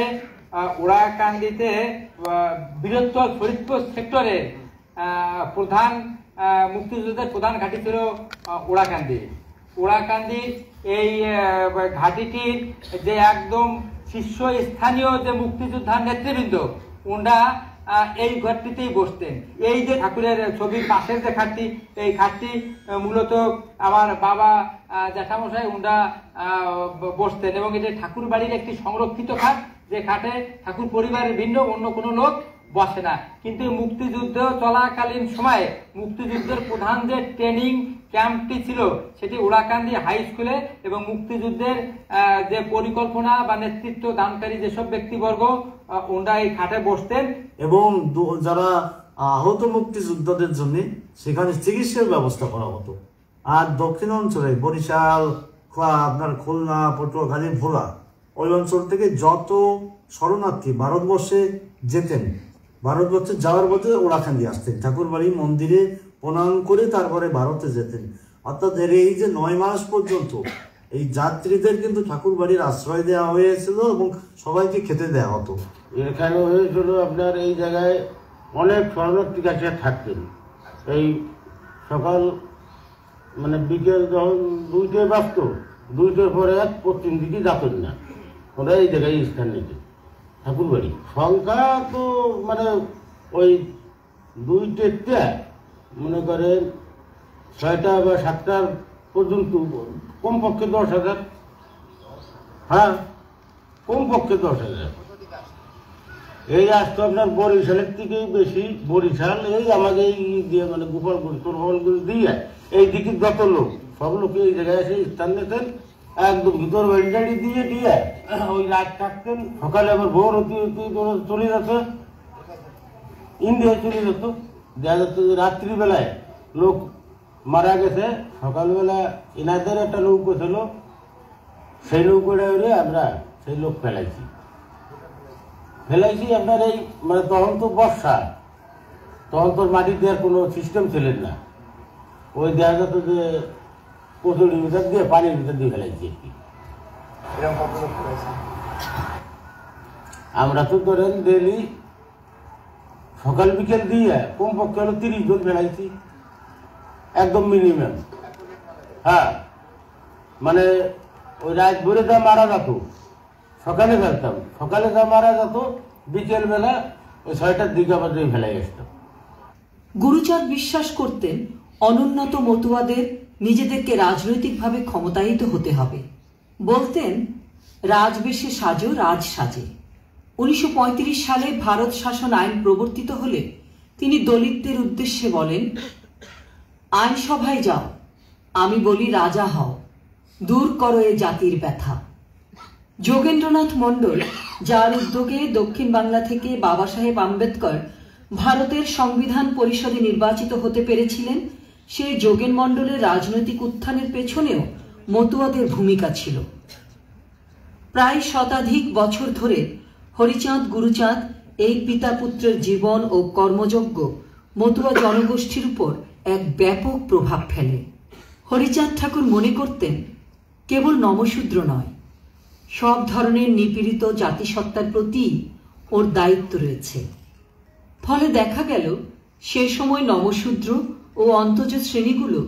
ওরাকান্দিতে বৃহত্তর ফরিদপুর সেক্টরে প্রধান মুক্তিযুদ্ধের প্রধান ঘাঁটি ছিল ওরাকান্দি। ওরাকান্দি এই ঘাঁটিটির যে একদম শীর্ষস্থানীয় যে মুক্তিযোদ্ধার নেতৃবৃন্দ, ওনারা এই ঘাটটিতেই বসতেন। এই যে ঠাকুরের ছবির পাশের যে ঘাটটি, এই ঘাটটি মূলত আমার বাবা জ্যাঠামশাই ওনারা বসতেন, এবং এটি ঠাকুর বাড়ির একটি সংরক্ষিত ঘাট, যে ঘাটে ঠাকুর পরিবারের ভিন্ন অন্য কোনো লোক বসে না। কিন্তু মুক্তিযুদ্ধ চলাকালীন সময়ে মুক্তিযুদ্ধের প্রধান যে ট্রেনিং ক্যাম্পটি ছিল সেটি ওরাকান্দি হাই স্কুলে, এবং মুক্তিযুদ্ধের যে পরিকল্পনা বা নেতৃত্ব দানকারী যেসব ব্যক্তিবর্গ ওনারা এই ঘাটে বসতেন। এবং যারা আহত মুক্তিযোদ্ধাদের জন্য সেখানে চিকিৎসার ব্যবস্থা করা হতো। আর দক্ষিণ অঞ্চলে বরিশাল, আপনার খুলনা, পটুয়াখালী, ভোলা, ওই অঞ্চল থেকে যত শরণার্থী ভারতবর্ষে যেতেন, ভারতবর্ষে যাওয়ার পথে ওরাখান্দি আসতেন, ঠাকুরবাড়ি মন্দিরে প্রণাম করে তারপরে ভারতে যেতেন। অর্থাৎ এই যে 9 মাস পর্যন্ত এই যাত্রীদের কিন্তু ঠাকুরবাড়ির আশ্রয় দেওয়া হয়েছিল এবং সবাইকে খেতে দেওয়া হতো। এখানে হয়েছিল আপনার এই জায়গায় অনেক শরণার্থী কাছে থাকতেন। এই সকাল মানে বিকেল যখন 2টায় বাজত, 2টার পরে আর পশ্চিম দিকে যাতেন না, ওরা এই জায়গায় স্থান নিতেন ঠাকুরবাড়ি। সংখ্যা তো মানে ওই 2টা মনে করেন 6টা বা 7টার পর্যন্ত কমপক্ষে 10,000, হ্যাঁ কমপক্ষে 10,000। এই আসতো আপনার বরিশালের থেকেই বেশি, বরিশাল এই আমাদের এই দিয়ে মানে গোপালগঞ্জ তোরগঞ্জ দিয়ে এই দিকে যত লোক সব লোকে এই জায়গায় এসে স্থান নিতেন। একদম ভিতর বাড়ি দিয়ে দিয়ে ওই রাত থাকতেন, সকালে আবার ভোর হতে চলে যেত, ইন্ডিয়ায় চলে যেত। দেখা যাচ্ছে যে রাত্রিবেলায় লোক মারা গেছে, সকালবেলা এনাদের একটা নৌকো ছিল, সেই নৌকোটা হলে আমরা সেই লোক ফেলাইছি আপনার এই মানে তখন তো বর্ষা, তখন তোর মাটি দেওয়ার কোনো সিস্টেম ছিলেন না। ওই দেখা যেত যে কচুরির ভিতর দিয়ে পানির ভিতর দিয়ে ফেলাইছি আর কি। আমরা তো ধরেন ডেলি সকাল বিকেল দিয়ে কমপক্ষে হলো 30 জন ফেলাইছি, একদম মিনিমাম। হ্যাঁ মানে ওই রাত ভরে যা মারা যেত সকালে ফেলতাম, সকালে যা মারা যেত বিকেল বেলা ওই 6টার দিকে আবার ফেলাই আসতাম। গুরুচাঁদ বিশ্বাস করতেন অনুন্নত মতুয়াদের নিজেদেরকে রাজনৈতিকভাবে ক্ষমতায়িত হতে হবে। বলতেন রাজবেশে সাজো রাজ সাজে। 1935 সালে ভারত শাসন আইন প্রবর্তিত হলে তিনি দলিতদের উদ্দেশ্যে বলেন, আইনসভায় যাও, আমি বলি রাজা হও, দূর করো এ জাতির ব্যথা। যোগেন্দ্রনাথ মণ্ডল, যার উদ্যোগে দক্ষিণ বাংলা থেকে বাবা সাহেব আম্বেদকর ভারতের সংবিধান পরিষদে নির্বাচিত হতে পেরেছিলেন, সেই যোগেন মণ্ডলের রাজনৈতিক উত্থানের পেছনেও মতুয়াদের ভূমিকা ছিল। প্রায় শতাধিক বছর ধরে হরিচাঁদ গুরুচাঁদ এই পিতা পুত্রের জীবন ও কর্মযজ্ঞ মতুয়া জনগোষ্ঠীর উপর এক ব্যাপক প্রভাব ফেলে। হরিচাঁদ ঠাকুর মনে করতেন কেবল নমশূদ্র নয়, সব ধরনের নিপীড়িত জাতিসত্তার প্রতি ওর দায়িত্ব রয়েছে। ফলে দেখা গেল সে সময় নমশূদ্র ও অন্তজ শ্রেণীগুলো,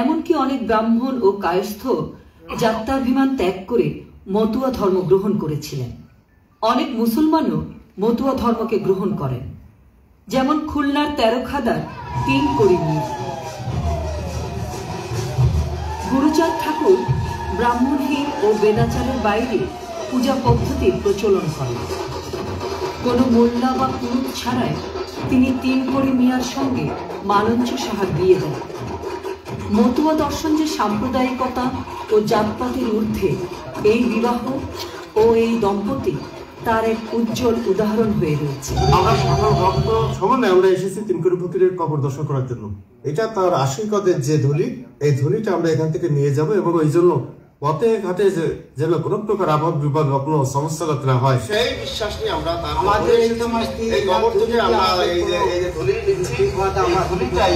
এমনকি অনেক ব্রাহ্মণ ও কায়স্থ জাত্যাভিমান ত্যাগ করে মতুয়া ধর্ম গ্রহণ করেছিলেন। অনেক মুসলমানও মতুয়া ধর্মকে গ্রহণ করেন, যেমন খুলনার 13 খাদার 3 কড়ি মীর। গুরুচাঁদ ঠাকুর ব্রাহ্মণহীন ও বেদাচারের বাইরে পূজা পদ্ধতির প্রচলন করেন। কোনো মোল্লা বা পুরুষ ছাড়াই তিনি 3 কড়ি মিয়ার সঙ্গে মালঞ্চ সাহার বিয়ে দেন। মতুয়া দর্শন যে সাম্প্রদায়িকতা ও জাতপাতের ঊর্ধ্বে, এই বিবাহ ও এই দম্পতি তার এক উজ্জ্বল উদাহরণ হয়ে রয়েছে। আমরা সকল ভক্ত সমন্বয়ে আমরা এসেছি 3 কড়ি ফকিরের কবর দর্শন করার জন্য। এটা তার আশীর্বাদের যে ধুলি, এই ধুলিটা আমরা এখান থেকে নিয়ে যাব এবং ওই জন্য পথে ঘাটে যেন কোনো প্রকার আবদ বিবাদ বা কোনো সমস্যা যাতে না হয়, সেই বিশ্বাস নিয়ে আমরা আমাদের এই কবর থেকে আমরা এই যে ধুলি নিচ্ছি, ধুলিটাই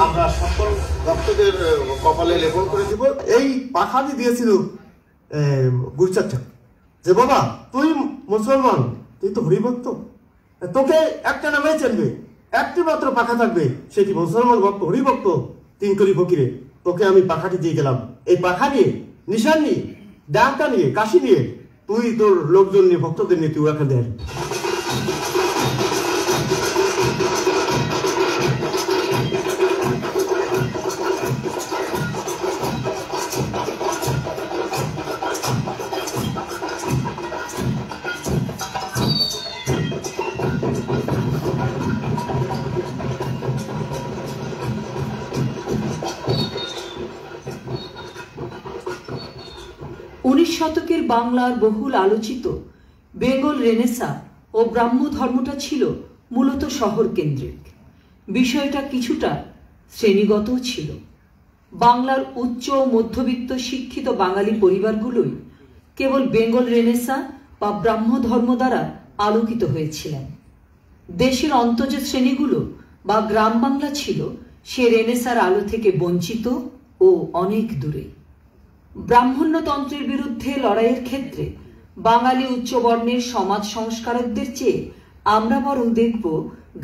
আমরা সকল ভক্তদের কপালে লেপন করে দিব। এই পাখাটি দিয়েছিল গুরুচাঁদ ঠাকুর, যে বাবা তুই মুসলমান, তুই তো হরিভক্ত, তোকে একটা নামে চলবে, একটি মাত্র পাখা থাকবে, সেটি মুসলমান ভক্ত হরিভক্ত 3 কড়ি ফকিরে। তোকে আমি পাখাটি দিয়ে গেলাম, এই পাখা নিয়ে, নিশান নিয়ে, ডাকটা নিয়ে, কাশি নিয়ে তুই তোর লোকজন নিয়ে, ভক্তদের নিয়ে তুই ওখানে দেয়। শতকের বাংলার বহুল আলোচিত বেঙ্গল রেনেসা ও ব্রাহ্ম ধর্মটা ছিল মূলত শহর কেন্দ্রিক। বিষয়টা কিছুটা শ্রেণীগতও ছিল। বাংলার উচ্চ ও মধ্যবিত্ত শিক্ষিত বাঙালি পরিবারগুলোই কেবল বেঙ্গল রেনেসা বা ব্রাহ্ম ধর্ম দ্বারা আলোকিত হয়েছিলেন। দেশের অন্তজ শ্রেণীগুলো বা গ্রাম বাংলা ছিল সে রেনেসার আলো থেকে বঞ্চিত ও অনেক দূরে। ব্রাহ্মণ্যতন্ত্রের বিরুদ্ধে লড়াইয়ের ক্ষেত্রে বাঙালি উচ্চবর্ণের সমাজ সংস্কারকদের চেয়ে আমরা বরং দেখব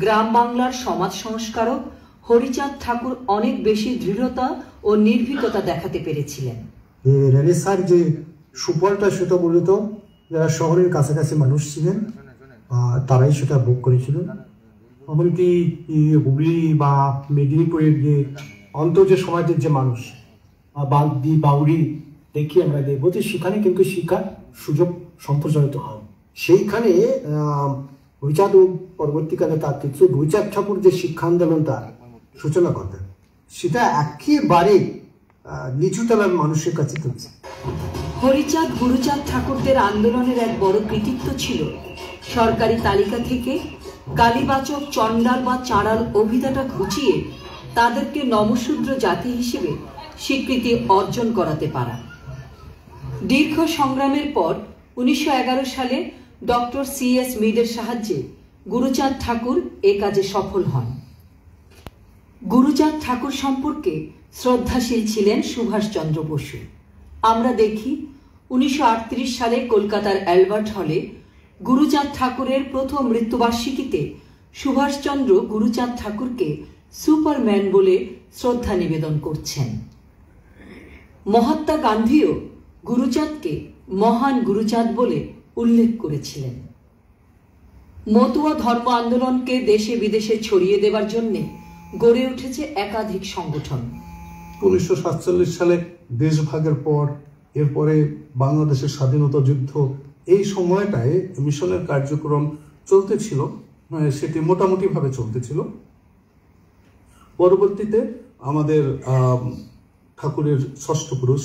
গ্রাম বাংলার সমাজ সংস্কারক হরিচাঁদ ঠাকুর অনেক বেশি দৃঢ়তা ও নির্ভীকতা দেখাতে পেরেছিলেন। রেনেসার যে সুফলটা সেটা মূলত যারা শহরের কাছাকাছি মানুষ ছিলেন তারাই সেটা ভোগ করেছিলেন। এমনকি হুগলি বা মেদিনীপুরের যে অন্তর্জ সমাজের যে মানুষ বাগদি বাউরি দেখি আমরা দেখবো যে সেখানে কিন্তু শিক্ষার সুযোগ সম্প্রসারিত হয়। সেইখানে হরিচাঁদ পরবর্তীকালে তার কিছু হরিচাঁদ ঠাকুর যে শিক্ষা আন্দোলন তার সূচনা করেন সেটা একেবারে নিচুতলার মানুষের কাছে তুলছে। হরিচাঁদ গুরুচাঁদ ঠাকুরদের আন্দোলনের এক বড় কৃতিত্ব ছিল সরকারি তালিকা থেকে কালীবাচক, চণ্ডাল বা চাঁড়াল অভিধাটা ঘুচিয়ে তাদেরকে নমশূদ্র জাতি হিসেবে স্বীকৃতি অর্জন করাতে পারা। দীর্ঘ সংগ্রামের পর 1911 সালে ডক্টর C.S. মিডের সাহায্যে গুরুচাঁদ ঠাকুর এ কাজে সফল হন। গুরুচাঁদ ঠাকুর সম্পর্কে শ্রদ্ধাশীল ছিলেন সুভাষচন্দ্র বসু। আমরা দেখি 1938 সালে কলকাতার অ্যালবার্ট হলে গুরুচাঁদ ঠাকুরের প্রথম মৃত্যুবার্ষিকীতে সুভাষচন্দ্র গুরুচাঁদ ঠাকুরকে সুপারম্যান বলে শ্রদ্ধা নিবেদন করছেন। মহাত্মা গান্ধীও গুরুচাঁদকে মহান গুরুচাঁদ বলে উল্লেখ করেছিলেন। মতুয়া ধর্ম আন্দোলনকে দেশে বিদেশে ছড়িয়ে দেবার জন্য গড়ে উঠেছে একাধিক সংগঠন। 1947 সালে দেশভাগের পর এরপরে বাংলাদেশের স্বাধীনতা যুদ্ধ, এই সময়টায় মিশনের কার্যক্রম চলতেছিল, সেটি মোটামুটিভাবে চলতেছিল। পরবর্তীতে আমাদের ঠাকুরের ষষ্ঠ পুরুষ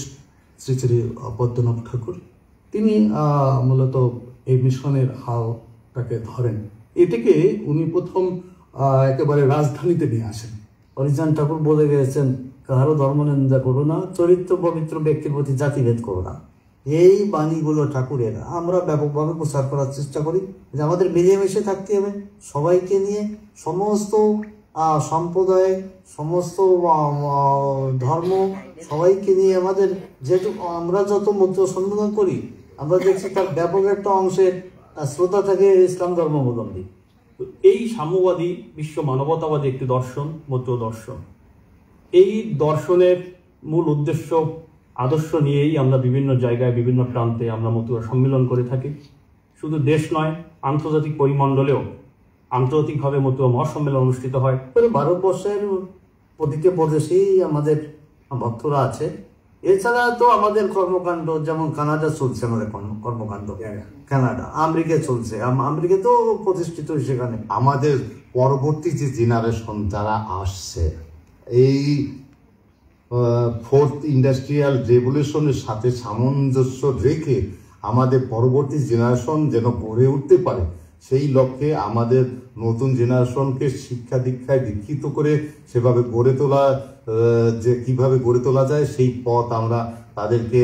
শ্রী শ্রী পদ্মনাভ ঠাকুর, তিনি মূলত এই মিশনের হালটাকে ধরেন। এটাকে উনি প্রথম একেবারে রাজধানীতে নিয়ে আসেন। হরিচাঁদ ঠাকুর বলে গেছেন, কারো ধর্ম নিন্দা করো না, চরিত্র পবিত্র ব্যক্তির প্রতি জাতিভেদ করো না। এই বাণীগুলো ঠাকুরের আমরা ব্যাপকভাবে প্রচার করার চেষ্টা করি যে আমাদের মিলেমিশে থাকতে হবে, সবাইকে নিয়ে, সমস্ত সম্প্রদায়, সমস্ত ধর্ম সবাইকে নিয়ে আমাদের, যেহেতু আমরা যত মত সম্বোধন করি আমরা দেখছি তার ব্যাপক একটা অংশের শ্রদ্ধা থাকে ইসলাম ধর্মাবলম্বী। এই সাম্যবাদী বিশ্ব মানবতাবাদী একটি দর্শন, মতুয়া দর্শন। এই দর্শনের মূল উদ্দেশ্য, আদর্শ নিয়েই আমরা বিভিন্ন জায়গায় বিভিন্ন প্রান্তে আমরা মতুয়া সম্মেলন করে থাকি। শুধু দেশ নয়, আন্তর্জাতিক পরিমণ্ডলেও আন্তর্জাতিকভাবে মতুয়া মহাসম্মেলন অনুষ্ঠিত হয়। ভারতবর্ষের প্রতিটি প্রদেশেই আমাদের ভক্তরা আছে। এছাড়া তো আমাদের কর্মকাণ্ড, যেমন কানাডা চলছে আমাদের কর্মকাণ্ড, কানাডা, আমেরিকা চলছে, আমেরিকা তো প্রতিষ্ঠিত সেখানে। আমাদের পরবর্তী যে জেনারেশন যারা আসছে, এই ফোর্থ ইন্ডাস্ট্রিয়াল রেভলিউশনের সাথে সামঞ্জস্য রেখে আমাদের পরবর্তী জেনারেশন যেন গড়ে উঠতে পারে, সেই লক্ষ্যে আমাদের নতুন জেনারেশনকে শিক্ষা দীক্ষায় দীক্ষিত করে সেভাবে গড়ে তোলা, যে কিভাবে গড়ে তোলা যায় সেই পথ আমরা তাদেরকে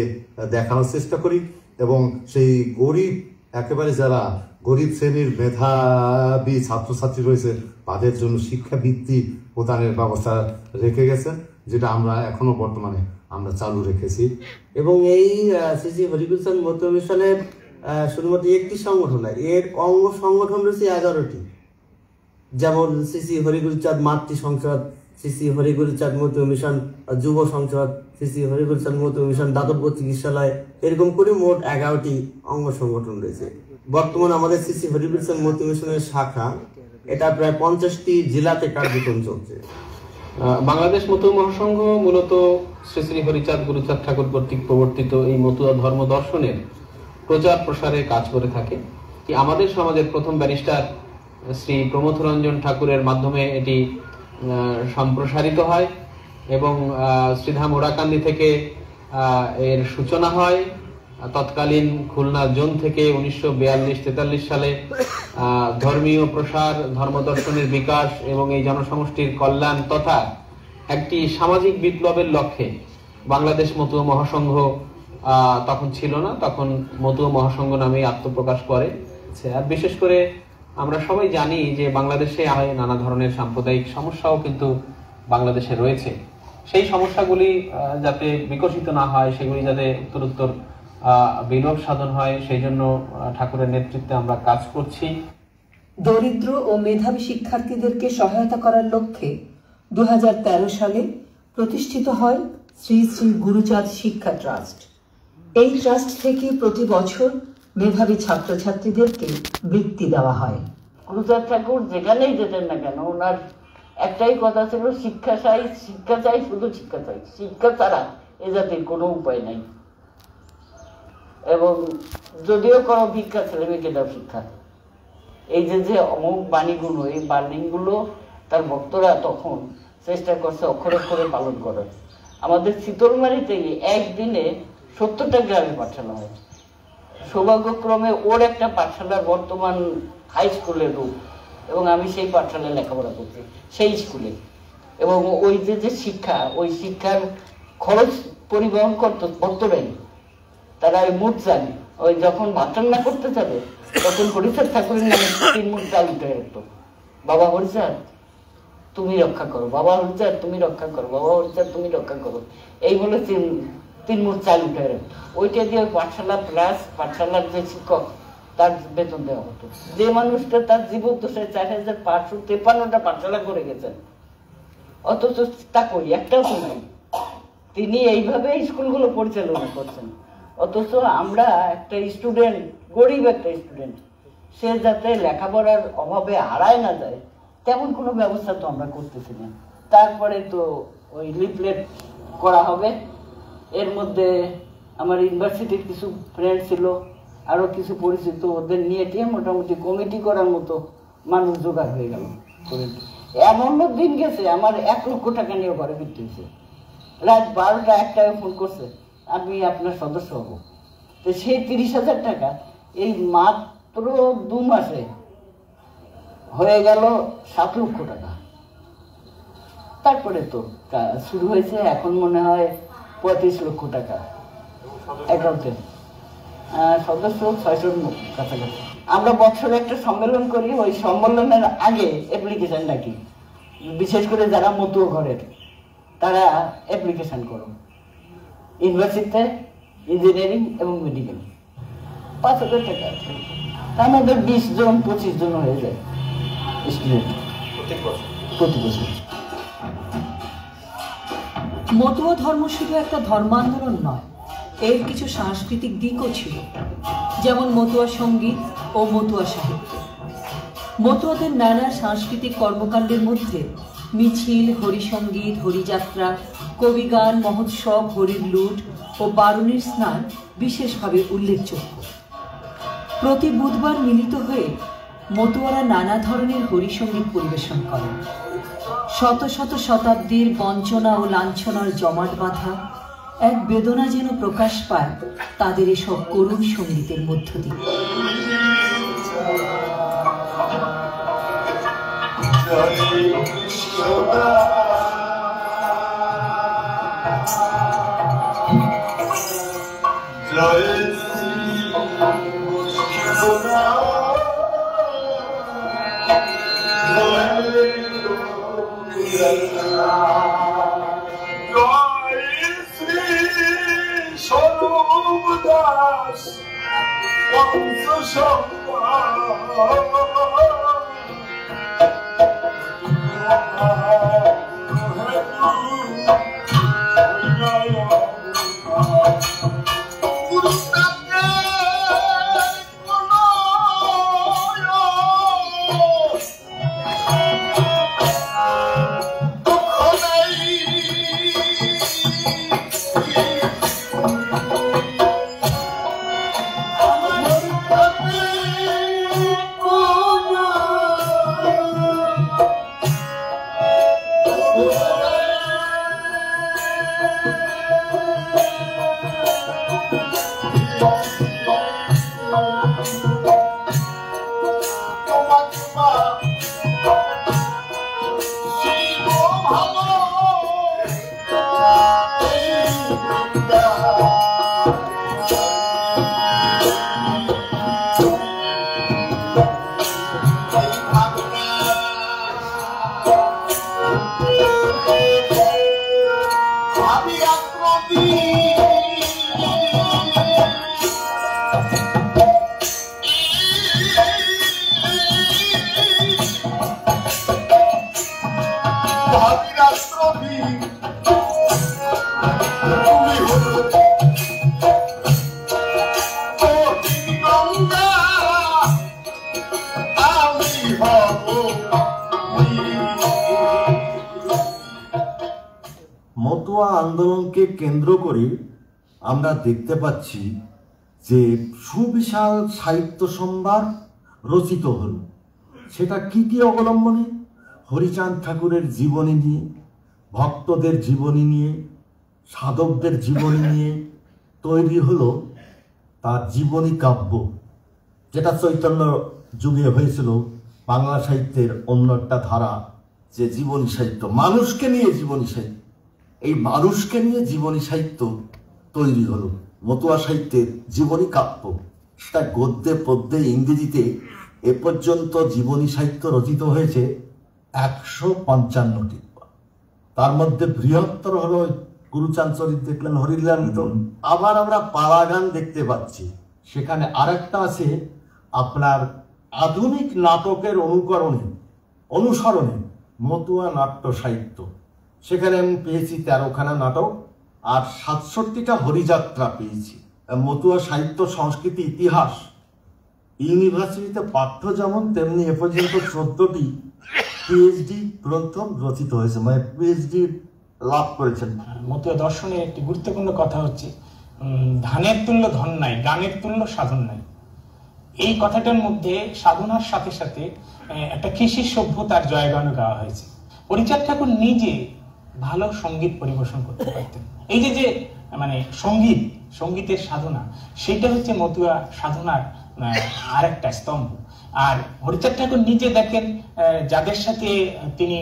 দেখানোর চেষ্টা করি। এবং সেই গরিব, একেবারে যারা গরিব শ্রেণীর মেধাবী ছাত্রছাত্রী রয়েছে তাদের জন্য শিক্ষাবৃত্তি প্রদানের ব্যবস্থা রেখে গেছেন, যেটা আমরা এখনো বর্তমানে আমরা চালু রেখেছি। এবং এই শ্রী হরিগুলচাঁদ মতুয়া মিশনের শুধুমাত্র একটি সংগঠন নয়, এর অঙ্গ সংগঠন রয়েছে 11টি। যেমন শ্রী হরিগুলচাঁদ মাতৃ সংসদ, শ্রী হরিগুলচাঁদ মতুয়া মিশন যুব সংসদ, শ্রী হরিগুলচাঁদ মতুয়া মিশন দাতব্য চিকিৎসালয়, এরকম করে মোট 11টি অঙ্গ সংগঠন রয়েছে। বর্তমানে আমাদের শ্রী হরিগুলচাঁদ মতুয়া মিশনের শাখা, এটা প্রায় 50টি জেলাতে কার্যক্রম চলছে। বাংলাদেশ মতুয়া মহাসংঘ মূলত শ্রী শ্রী হরিচাঁদ গুরুচাঁদ ঠাকুর কর্তৃক প্রবর্তিত এই মতুয়া ধর্ম দর্শনের প্রচার প্রসারে কাজ করে থাকে। আমাদের সমাজের প্রথম ব্যারিস্টার শ্রী প্রমথরঞ্জন ঠাকুরের মাধ্যমে এটি সম্প্রসারিত হয় এবং শ্রীধাম ওরাকান্দি থেকে এর সূচনা হয়। তৎকালীন খুলনা জোন থেকে 1942-43 সালে ধর্মীয় প্রসার, ধর্মদর্শনের বিকাশ এবং এই জনসমষ্টির কল্যাণ তথা একটি সামাজিক বিপ্লবের লক্ষ্যে বাংলাদেশ মতুয়া মহাসংঘ তখন ছিল না, তখন মতুয়া মহাসংঘ নামেই আত্মপ্রকাশ করে। আর বিশেষ করে আমরা সবাই জানি যে বাংলাদেশে নানা ধরনের সাম্প্রদায়িক সমস্যাও কিন্তু বাংলাদেশে রয়েছে। সেই সমস্যাগুলি যাতে বিকশিত না হয়, সেগুলি যাতে উত্তরোত্তর বিলোপ সাধন হয়, সেই জন্য ঠাকুরের নেতৃত্বে আমরা কাজ করছি। দরিদ্র ও মেধাবী শিক্ষার্থীদেরকে সহায়তা করার লক্ষ্যে 2013 সালে প্রতিষ্ঠিত হয় শ্রী শ্রী গুরুচাঁদ শিক্ষা ট্রাস্ট। এই ট্রাস্ট থেকে প্রতি বছর মেধাবী ছাত্রছাত্রীদেরকে বৃত্তি দেওয়া হয়। গুরুচাঁদ ঠাকুর যেখানেই যেতেন না কেন, ওনার একটাই কথা ছিল, শিক্ষা চাই, শিক্ষা চাই, শুধু শিক্ষা চাই, শিক্ষা ছাড়া এ জাতির কোনো উপায় নাই। এবং যদিও কোনো ভিক্ষা ছেলে মেয়েকে দাও শিক্ষা, এই যে অমুক বাণীগুলো, এই বাণীগুলো তার ভক্তরা তখন চেষ্টা করছে অক্ষরে অক্ষরে পালন করার। আমাদের শীতলমারিতে একদিনে 70টা গ্রামে পাঠশালা হয়। সৌভাগ্যক্রমে ওর একটা পাঠশালার বর্তমান হাই স্কুলের রূপ, এবং আমি সেই পাঠশালায় লেখাপড়া করছি সেই স্কুলে। এবং ওই যে শিক্ষা, ওই শিক্ষার খরচ পরিবহন করতো ভক্তরাই। তারা ওই মুঠ চাল, ওই যখন ভাত রান্না করতে যাবে তখন হরিচাঁদ ঠাকুরের নামে 3 মুঠ চাল উঠে রাখতো। বাবা হরিচাঁদ তুমি রক্ষা করো, বাবা হরিচাঁদ তুমি রক্ষা করো, বাবা হরিচাঁদ তুমি রক্ষা করো, এই বলে 3 মুঠ চাল উঠে রাখতো। ওইটা দিয়ে ওই পাঠশালা প্লাস পাঠশালার যে শিক্ষক তার বেতন দেওয়া হতো। যে মানুষটা তার জীবদ্দশায় 4553টা পাঠশালা করে গেছেন, অথচ তা করি একটাও তো নাই। তিনি এইভাবে স্কুলগুলো পরিচালনা করছেন। অথচ আমরা একটা স্টুডেন্ট, গরিব একটা স্টুডেন্ট, সে যাতে লেখাপড়ার অভাবে হারায় না যায় তেমন কোনো ব্যবস্থা তো আমরা করতেছি না। তারপরে তো ওই লিফলেট করা হবে। এর মধ্যে আমার ইউনিভার্সিটির কিছু ফ্রেন্ড ছিল, আরও কিছু পরিচিত, ওদের নিয়ে টিয়ে মোটামুটি কমিটি করার মতো মানুষ জোগাড় হয়ে গেল। এমন দিন গেছে আমার 1 লক্ষ টাকা নিয়ে ঘরে ফিরতে হয়েছে। রাত 12টা 1টায় ফোন করছে আমি আপনার সদস্য হব। তো সেই 30,000 টাকা এই মাত্র 2 মাসে হয়ে গেল 7 লক্ষ টাকা। তারপরে তো শুরু হয়েছে, এখন মনে হয় 35 লক্ষ টাকা অ্যাকাউন্টে, সদস্য 600 কাছাকাছি। আমরা বছরে একটা সম্মেলন করি, ওই সম্মেলনের আগে অ্যাপ্লিকেশন ডাকি, বিশেষ করে যারা মতুয়া ঘরের তারা অ্যাপ্লিকেশন করো ইউনিভার্সিটিতে, ইঞ্জিনিয়ারিং এবং মেডিকেল। 5,000 টাকা আছে, তার মধ্যে 20 জন 25 জন হয়ে যায় স্টুডেন্ট প্রতি বছর। মতুয়া ধর্ম শুধু একটা ধর্মান্দোলন নয়, এর কিছু সাংস্কৃতিক দিকও ছিল, যেমন মতুয়া সঙ্গীত ও মতুয়া সাহিত্য। মতুয়াদের নানা সাংস্কৃতিক কর্মকাণ্ডের মধ্যে মিছিল, হরিসঙ্গীত, হরিযাত্রা, কবিগান, মহোৎসব, হরির লুট ও বারুণীর স্নান বিশেষভাবে উল্লেখযোগ্য। প্রতি বুধবার মিলিত হয়ে মতুয়ারা নানা ধরনের হরিসঙ্গীত পরিবেশন করেন। শত শত শতাব্দীর বঞ্চনা ও লাঞ্ছনার জমাট বাঁধা এক বেদনা যেন প্রকাশ পায় তাদের এসব করুণ সঙ্গীতের মধ্য দিয়ে। মতুয়া আন্দোলনকে কেন্দ্র করে আমরা দেখতে পাচ্ছি যে সুবিশাল সাহিত্য সম্ভার রচিত হল। সেটা কি কি অবলম্বনে? হরিচাঁদ ঠাকুরের জীবনী নিয়ে, ভক্তদের জীবনী নিয়ে, সাধকদের জীবনী নিয়ে তৈরি হলো তার জীবনী কাব্য, যেটা চৈতন্য যুগে হয়েছিল বাংলা সাহিত্যের অন্য একটা ধারা, যে জীবনী সাহিত্য, মানুষকে নিয়ে জীবনী সাহিত্য। এই মানুষকে নিয়ে জীবনী সাহিত্য তৈরি হলো, মতুয়া সাহিত্যের জীবনী কাব্য। সেটা গদ্যে পদ্যে ইংরেজিতে এ পর্যন্ত জীবনী সাহিত্য রচিত হয়েছে 155টি। তার মধ্যে বৃহত্তর হলো গুরুচাঁদ চরিত দেখলেন, হরিলাল। আবার আমরা পালা গান দেখতে পাচ্ছি। সেখানে আরেকটা আছে আপনার আধুনিক নাটকের অনুসরণে মতুয়া নাট্য সাহিত্য। সেখানে আমি পেয়েছি 13খানা নাটক আর 67টা হরিযাত্রা পেয়েছি। মতুয়া সাহিত্য, সংস্কৃতি, ইতিহাস ইউনিভার্সিটিতে পাঠ্য যেমন, তেমনি এ পর্যন্ত 14টি পিএইচডি গ্রন্থ রচিত হয়েছে, মানে পিএইচডি লাভ করেছেন। মতুয়া দর্শনের একটি গুরুত্বপূর্ণ কথা হচ্ছে ধানের তুল্য ধন নাই, গানের তুল্য সাধন নাই। এই কথাটার মধ্যে সাধনার সাথে সাথে একটা কৃষি সভ্যতার জয়গানও গাওয়া হয়েছে। হরিচাঁদ ঠাকুর নিজে ভালো সঙ্গীত পরিবেশন করতে পারতেন। এই যে মানে সঙ্গীতের সাধনা, সেটা হচ্ছে মতুয়া সাধনার আরেকটা স্তম্ভ। আর হরিচাঁদ ঠাকুর নিজে দেখেন যাদের সাথে তিনি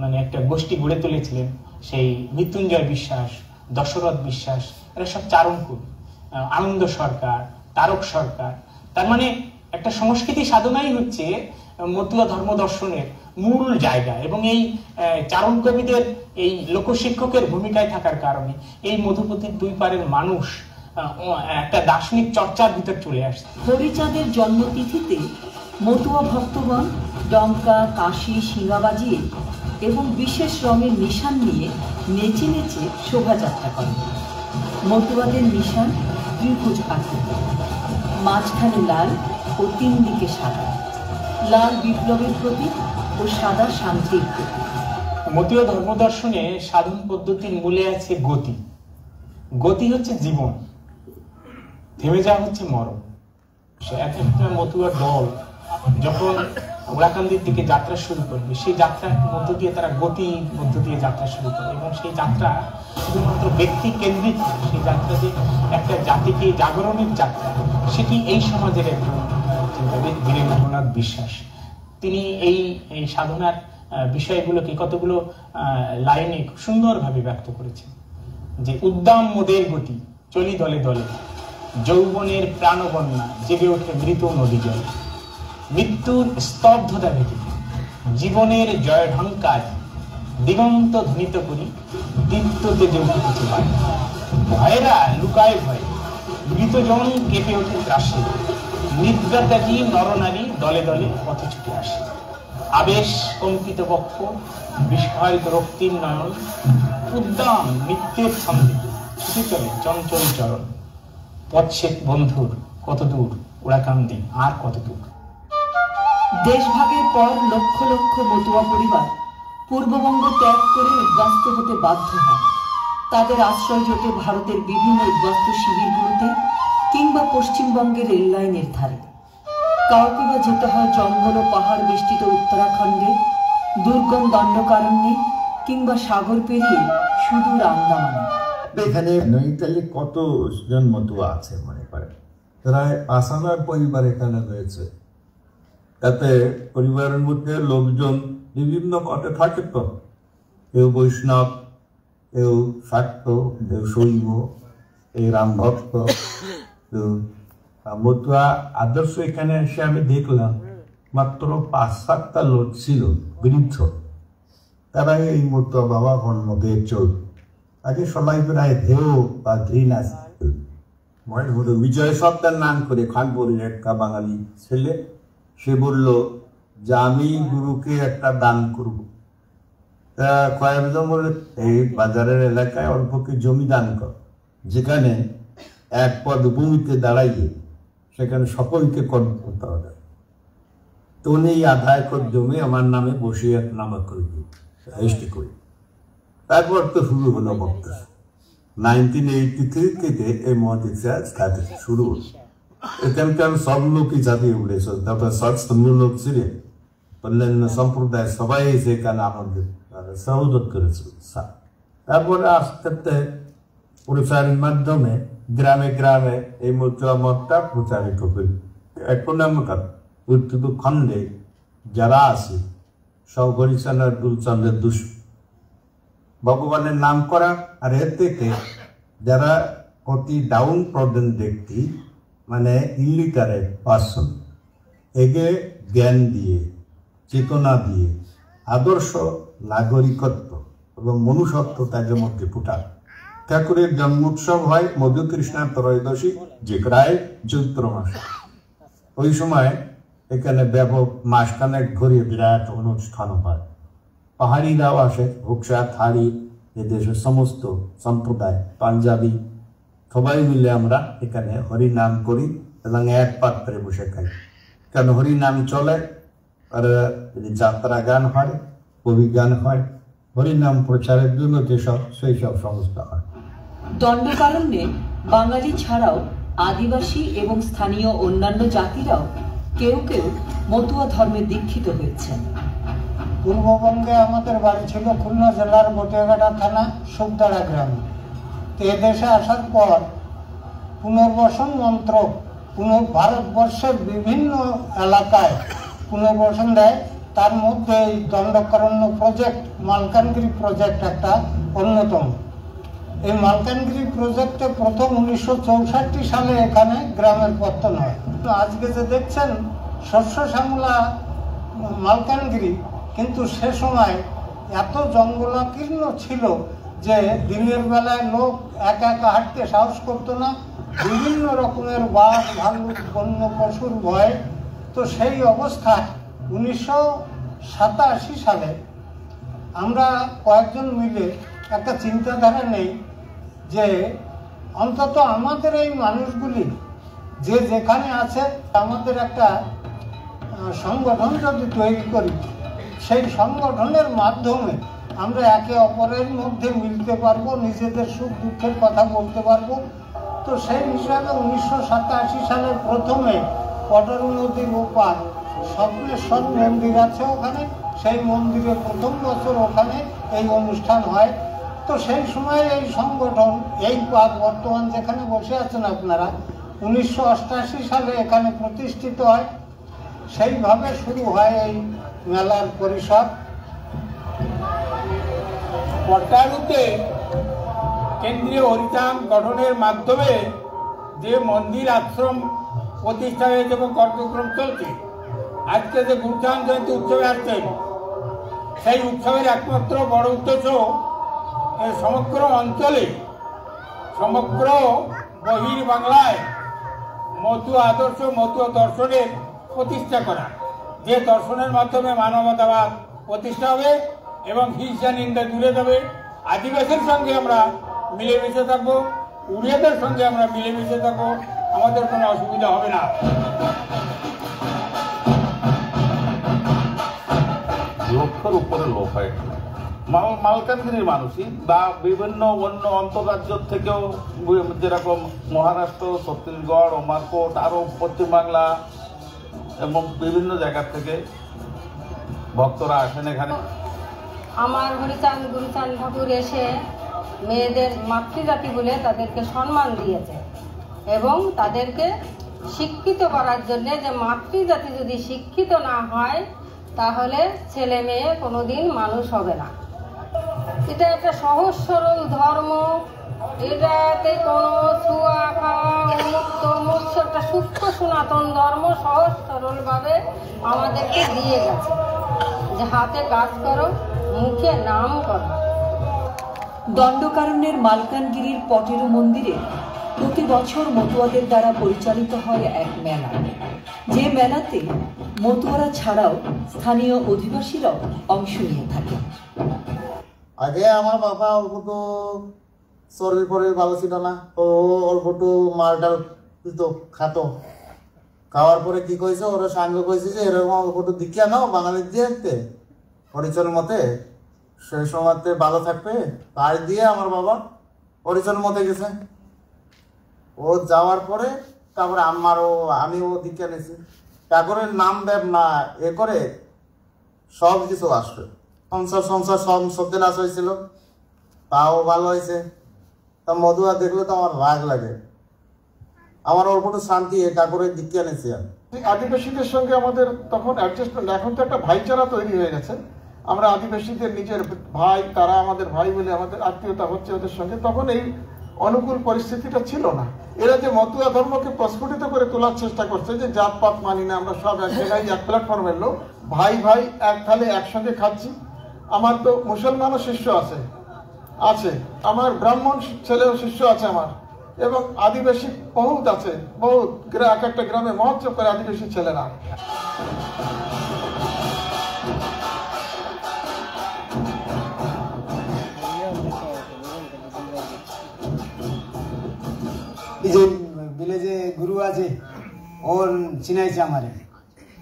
মানে একটা গোষ্ঠী গড়ে তুলেছিলেন, সেই মৃত্যুঞ্জয় বিশ্বাস, দশরথ বিশ্বাস, এরা সব চারণকুল, আনন্দ সরকার, তারক সরকার। তার মানে একটা সংস্কৃতি সাধনাই হচ্ছে মতুয়া ধর্ম দর্শনের মূল জায়গা। এবং এই চারণ কবিদের এই লোকশিক্ষকের ভূমিকায় থাকার কারণে এই মধুপতির দুই পারের মানুষ একটা দার্শনিক চর্চার ভিতর চলে আসছে। হরিচাঁদের জন্মতিথিতে মতুয়া ভক্তগণ ডঙ্কা, কাশি, শিঙা বাজিয়ে এবং বিশেষ রঙের নিশান নিয়ে নেচে নেচে শোভাযাত্রা করেন। মতুয়াদের নিশান ত্রিভুজ আকৃতি, মাঝখানে লাল ও 3 দিকে সাদা। লাল বিপ্লবের প্রতীক ও সাদা শান্তির প্রতীক। মতুয়া ধর্মদর্শনে সাধন পদ্ধতির মূলে আছে গতি। গতি হচ্ছে জীবন, থেমে যাওয়া হচ্ছে মরণ। এক একটা মতুয়ার দল যখন ওলাকান্দির দিকে যাত্রা শুরু করবে, সেই যাত্রার মধ্য দিয়ে তারা গতির মধ্য দিয়ে যাত্রা শুরু করবে। এবং সেই যাত্রা শুধুমাত্র ব্যক্তি কেন্দ্রিক, সেই যাত্রা যে একটা জাতিকে জাগরণের যাত্রা, সেটি এই সমাজের একজন চিন্তাবিদ বীরেন্দ্রনাথ বিশ্বাস। তিনি এই সাধনার বিষয়গুলোকে কতগুলো লাইনে খুব সুন্দরভাবে ব্যক্ত করেছেন। যে উদ্দাম মোদের গতি, চলি দলে দলে, যৌবনের প্রাণবন্যা, জেগে ওঠে মৃত নদী জল। মৃত্যুর স্তব্ধতা ভেবে জীবনের জয় ঢঙ্কার দিগন্ত ধ্বনিত করি, দীপ্ত তেজে উঠে কিছু পায়। ভয়েরা লুকায় ভয়ে, মৃতজন কেঁপে ওঠে ত্রাসে, নিদ্রাত্যাগী নরনারী দলে দলে পথে ছুটে আসে। আবেশ কম্পিত বক্ষ, বিস্ফারিত রক্তিম নয়ন, উদ্দাম মৃত্যুর ছন্দে ছুটে চলে চঞ্চল চরণ। পথশেখ বন্ধুর কত দূর, ওলাকান্দি আর কত দূর। দেশভাগের পর লক্ষ লক্ষ মতুয়া পরিবার পূর্ববঙ্গ ত্যাগ করে উদ্বাস্তু হতে বাধ্য হয়। তাদের আশ্রয় জোটে ভারতের বিভিন্ন উদ্বাস্তু শিবিরগুলোতে কিংবা পশ্চিমবঙ্গের রেল লাইনের ধারে। কাউকে বা যেতে হয় জঙ্গল ও পাহাড় বেষ্টিত উত্তরাখণ্ডে, দুর্গম দণ্ডকারণ্যে, কিংবা সাগর পেরিয়ে সুদূর আন্দামানে। এখানে নৈতালি কতজন মতুয়া আছে মনে করেন? প্রায় 5,000 পরিবার এখানে রয়েছে। তাতে পরিবারের মধ্যে লোকজন বিভিন্ন মতে থাকে, তো কেউ বৈষ্ণব, কেউ শাক্ত, কেউ শৈব, এই রামভক্ত। মতুয়া আদর্শ এখানে এসে আমি দেখলাম মাত্র 5-7টা লোক ছিল বৃদ্ধ, তারা এই মতুয়া বাবা হন্মদের চল। আগে সবাই প্রায় ধেয় বা ঘৃণা। বিজয় সত্তার নাম করে খানপুরের একটা বাঙালি ছেলে, সে বলল যে আমি গুরুকে একটা দান করব। কয়েকজন বলে এই বাজারের এলাকায় অল্প কি জমি দান কর, যেখানে এক পদ ভূমিতে দাঁড়াইয়ে সেখানে সকলকে কর করতে হবে। তো উনি আধা একর জমি আমার নামে বসিয়ে নামা করে দিই, রেজিস্ট্রি করি। তারপর তো শুরু হলো বক্তব্য। 1983 থেকে এই মত ইতিহাস শুরু হলো। এখানকার সব লোকই ঝাঁপিয়ে উঠেছে, তারপর সৎস্তম্ভ লোক ছিলেন, অন্যান্য সম্প্রদায় সবাই সেখানে আমাদের সহযোগ করেছিল। তারপরে আস্তে আস্তে প্রচারের মাধ্যমে গ্রামে গ্রামে এই মতটা প্রচারিত করি। এখন আমরা উত্তরখণ্ডে যারা আছে সব হরিচাঁদ আর গুরুচাঁদের দুশ্মন, ভগবানের নাম করা। আর এর থেকে যারা অতি ডাউন প্রবলেম ব্যক্তি, মানে ইলিটারেট পার্সন, একে জ্ঞান দিয়ে, চেতনা দিয়ে, আদর্শ নাগরিকত্ব এবং মনুষ্যত্ব তাদের মধ্যে ফুটান। ঠাকুরের জন্মোৎসব হয় মধুকৃষ্ণা ত্রয়োদশী, যে প্রায় চৈত্র মাসে। ওই সময় এখানে ব্যাপক মাসখানেক ঘুরে বিরাট অনুষ্ঠান হয়। পাহাড়িরাও আসে, হুকসা, থাড়ি, এদেশের সমস্ত সম্প্রদায়, পাঞ্জাবি, সবাই মিলে আমরা এখানে হরিনাম করি এবং এক পাত্রে বসে খাই। কেন হরিনাম চলে, আর যাত্রা গান হয়, কবি গান হয়, হরিনাম প্রচারের জন্য যেসব সেই সব সংস্থা হয়। দণ্ডকারণ্যে বাঙালি ছাড়াও আদিবাসী এবং স্থানীয় অন্যান্য জাতিরাও কেউ কেউ মতুয়া ধর্মে দীক্ষিত হয়েছেন। পূর্ববঙ্গে আমাদের বাড়ি ছিল খুলনা জেলার মটিয়াঘাটা থানা সুখদাড়া গ্রামে। তো এদেশে আসার পর পুনর্বাসন মন্ত্র ভারতবর্ষের বিভিন্ন এলাকায় পুনর্বাসন দেয়। তার মধ্যে এই দণ্ডকারণ্য প্রজেক্ট, মালকানগিরি প্রজেক্ট একটা অন্যতম। এই মালকানগিরি প্রজেক্টে প্রথম 1964 সালে এখানে গ্রামের পত্তন হয়। আজকে যে দেখছেন শস্য শ্যামলা মালকানগিরি, কিন্তু সে সময় এত জঙ্গলাকীর্ণ ছিল যে দিনের বেলায় লোক একা একা হাঁটতে সাহস করতো না, বিভিন্ন রকমের বাঘ, ভালুক, বন্য পশুর ভয়। তো সেই অবস্থায় 1987 সালে আমরা কয়েকজন মিলে একটা চিন্তাধারা নেই যে অন্তত আমাদের এই মানুষগুলি যে যেখানে আছে, আমাদের একটা সংগঠন যদি তৈরি করি, সেই সংগঠনের মাধ্যমে আমরা একে অপরের মধ্যে মিলতে পারবো, নিজেদের সুখ দুঃখের কথা বলতে পারবো। তো সেই হিসাবে 1987 সালে প্রথমে পটর নদীর ওপার স্বপ্নেশ্বর মন্দির আছে ওখানে, সেই মন্দিরে প্রথম বছর ওখানে এই অনুষ্ঠান হয়। তো সেই সময় এই সংগঠন, এই বর্তমান যেখানে বসে আছেন আপনারা, 1988 সালে এখানে প্রতিষ্ঠিত হয়। সেইভাবে শুরু হয় এই মেলার পরিসর। পট্টারুতে কেন্দ্রীয় হরিচাঁদ গঠনের মাধ্যমে যে মন্দির আশ্রম প্রতিষ্ঠা হয়েছে এবং কার্যক্রম চলছে, আজকে যে গুরুচাঁদ জয়ন্তী উৎসবে আসছেন, সেই উৎসবের একমাত্র বড় উদ্দেশ্য সমগ্র অঞ্চলে, সমগ্র বহির বাংলায় মতুয়া আদর্শ, মতুয়া দর্শনের প্রতিষ্ঠা করা, যে দর্শনের মাধ্যমে মানবতাবাদ প্রতিষ্ঠা হবে এবং হিংসা নিন্দা দূরে যাবে। আদিবাসীর সঙ্গে আমরা মিলেমিশে থাকবো, উড়িয়াদের সঙ্গে আমরা মিলেমিশে থাকবো, আমাদের কোনো অসুবিধা হবে না। লক্ষের উপরে লোক হয় মালকানগিরির মানুষই, বা বিভিন্ন অন্য অন্তর্রাজ্য থেকেও, যেরকম মহারাষ্ট্র, ছত্তিশগড়, ওমারকোট, আরও পশ্চিমবাংলা এবং বিভিন্ন জায়গা থেকে ভক্তরা আসেন এখানে। আমার হরিচাঁদ গুরুচাঁদ ঠাকুর এসে মেয়েদের মাতৃজাতি বলে তাদেরকে সম্মান দিয়েছে এবং তাদেরকে শিক্ষিত করার জন্য, যে মাতৃজাতি যদি শিক্ষিত না হয় তাহলে ছেলে মেয়ে কোনোদিন মানুষ হবে না। এটা একটা সহজ সরল ধর্ম, এটাতে কোনো ছুয়া খাওয়া অমুক একটা সূক্ষ্ম সনাতন ধর্ম সহজ সরলভাবে আমাদেরকে দিয়ে গেছে যে হাতে কাজ করো, মুখে নাম করো। দণ্ডকারণ্যের মালকানগিরির পটেরো মন্দিরে প্রতি বছর মতুয়াদের দ্বারা পরিচালিত হয় এক মেলা, যে মেলাতে মতুয়ারা ছাড়াও স্থানীয় অধিবাসীরাও অংশ নিয়ে থাকে। আগে আমার বাবা অল্প তো শরীর ফরের ভালো ছিল না, ও অল্প তো মালটাল তো খাতো। খাওয়ার পরে কি কইছে, ওরা সাঙ্গ কইছে যে এরকম অল্প তো দিকিয়া নাও বাঙালির দিয়ে একটা পরিচয় মতে সেই সময়তে ভালো থাকবে, তাই দিয়ে আমার বাবা পরিচয় মতে গেছে। ও যাওয়ার পরে তারপরে আমিও দীক্ষা নিয়েছি। ঠাকুরের নাম দেব না এ করে সব কিছু আসবে, সংসার সব সত্যনাশ হয়েছিল, তাও ভালো হয়েছে। তা মধুয়া দেখলে তো আমার রাগ লাগে, আমার ওর মতো শান্তি ঠাকুরের দীক্ষা নিয়েছি আমি। আদিবাসীদের সঙ্গে আমাদের তখন অ্যাডজাস্টমেন্ট, এখন তো একটা ভাইচারা তৈরি হয়ে গেছে। আমরা আদিবাসীদের নিজের ভাই, তারা আমাদের ভাই বলে আমাদের আত্মীয়তা হচ্ছে ওদের সঙ্গে। তখন এই অনুকূল পরিস্থিতিটা ছিল না। এরা যে মতুয়া ধর্মকে প্রস্ফুটিত করে তোলার চেষ্টা করছে যে জাতপাত মানি না, আমরা সব এক জায়গায় এক প্ল্যাটফর্মের লোক, ভাই ভাই এক থালে একসঙ্গে খাচ্ছি। আমার তো মুসলমানও শিষ্য আছে, আমার ব্রাহ্মণ ছেলেও শিষ্য আছে আমার, এবং আদিবাসী বহুত আছে, বহুত এক একটা গ্রামে মহোৎসব করে আদিবাসী ছেলেরা। ভিলেজে গুরু আছে, ওর চিনাইছে আমারে,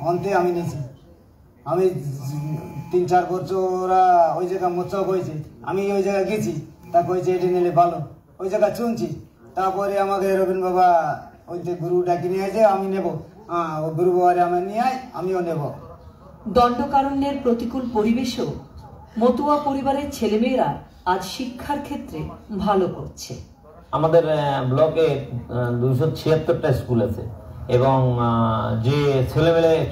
অন্তে আমি নিয়েছি। আমি 3-4 বছর ওরা ওই জায়গা মোচক হয়েছে, আমি ওই জায়গায় গেছি, তা কইছে এটি নিলে ভালো, ওই জায়গা শুনছি। তারপরে আমাকে রবীন্দ্র বাবা ওই যে গুরু ডাকি নিয়ে আসে, আমি নেব, হ্যাঁ ও গুরু বাবারে আমি নিয়ে আয়, আমিও নেব। দণ্ডকারণ্যের প্রতিকূল পরিবেশেও মতুয়া পরিবারের ছেলেমেয়েরা আজ শিক্ষার ক্ষেত্রে ভালো করছে। আমাদের ব্লকে 276টা স্কুল আছে, এবং যে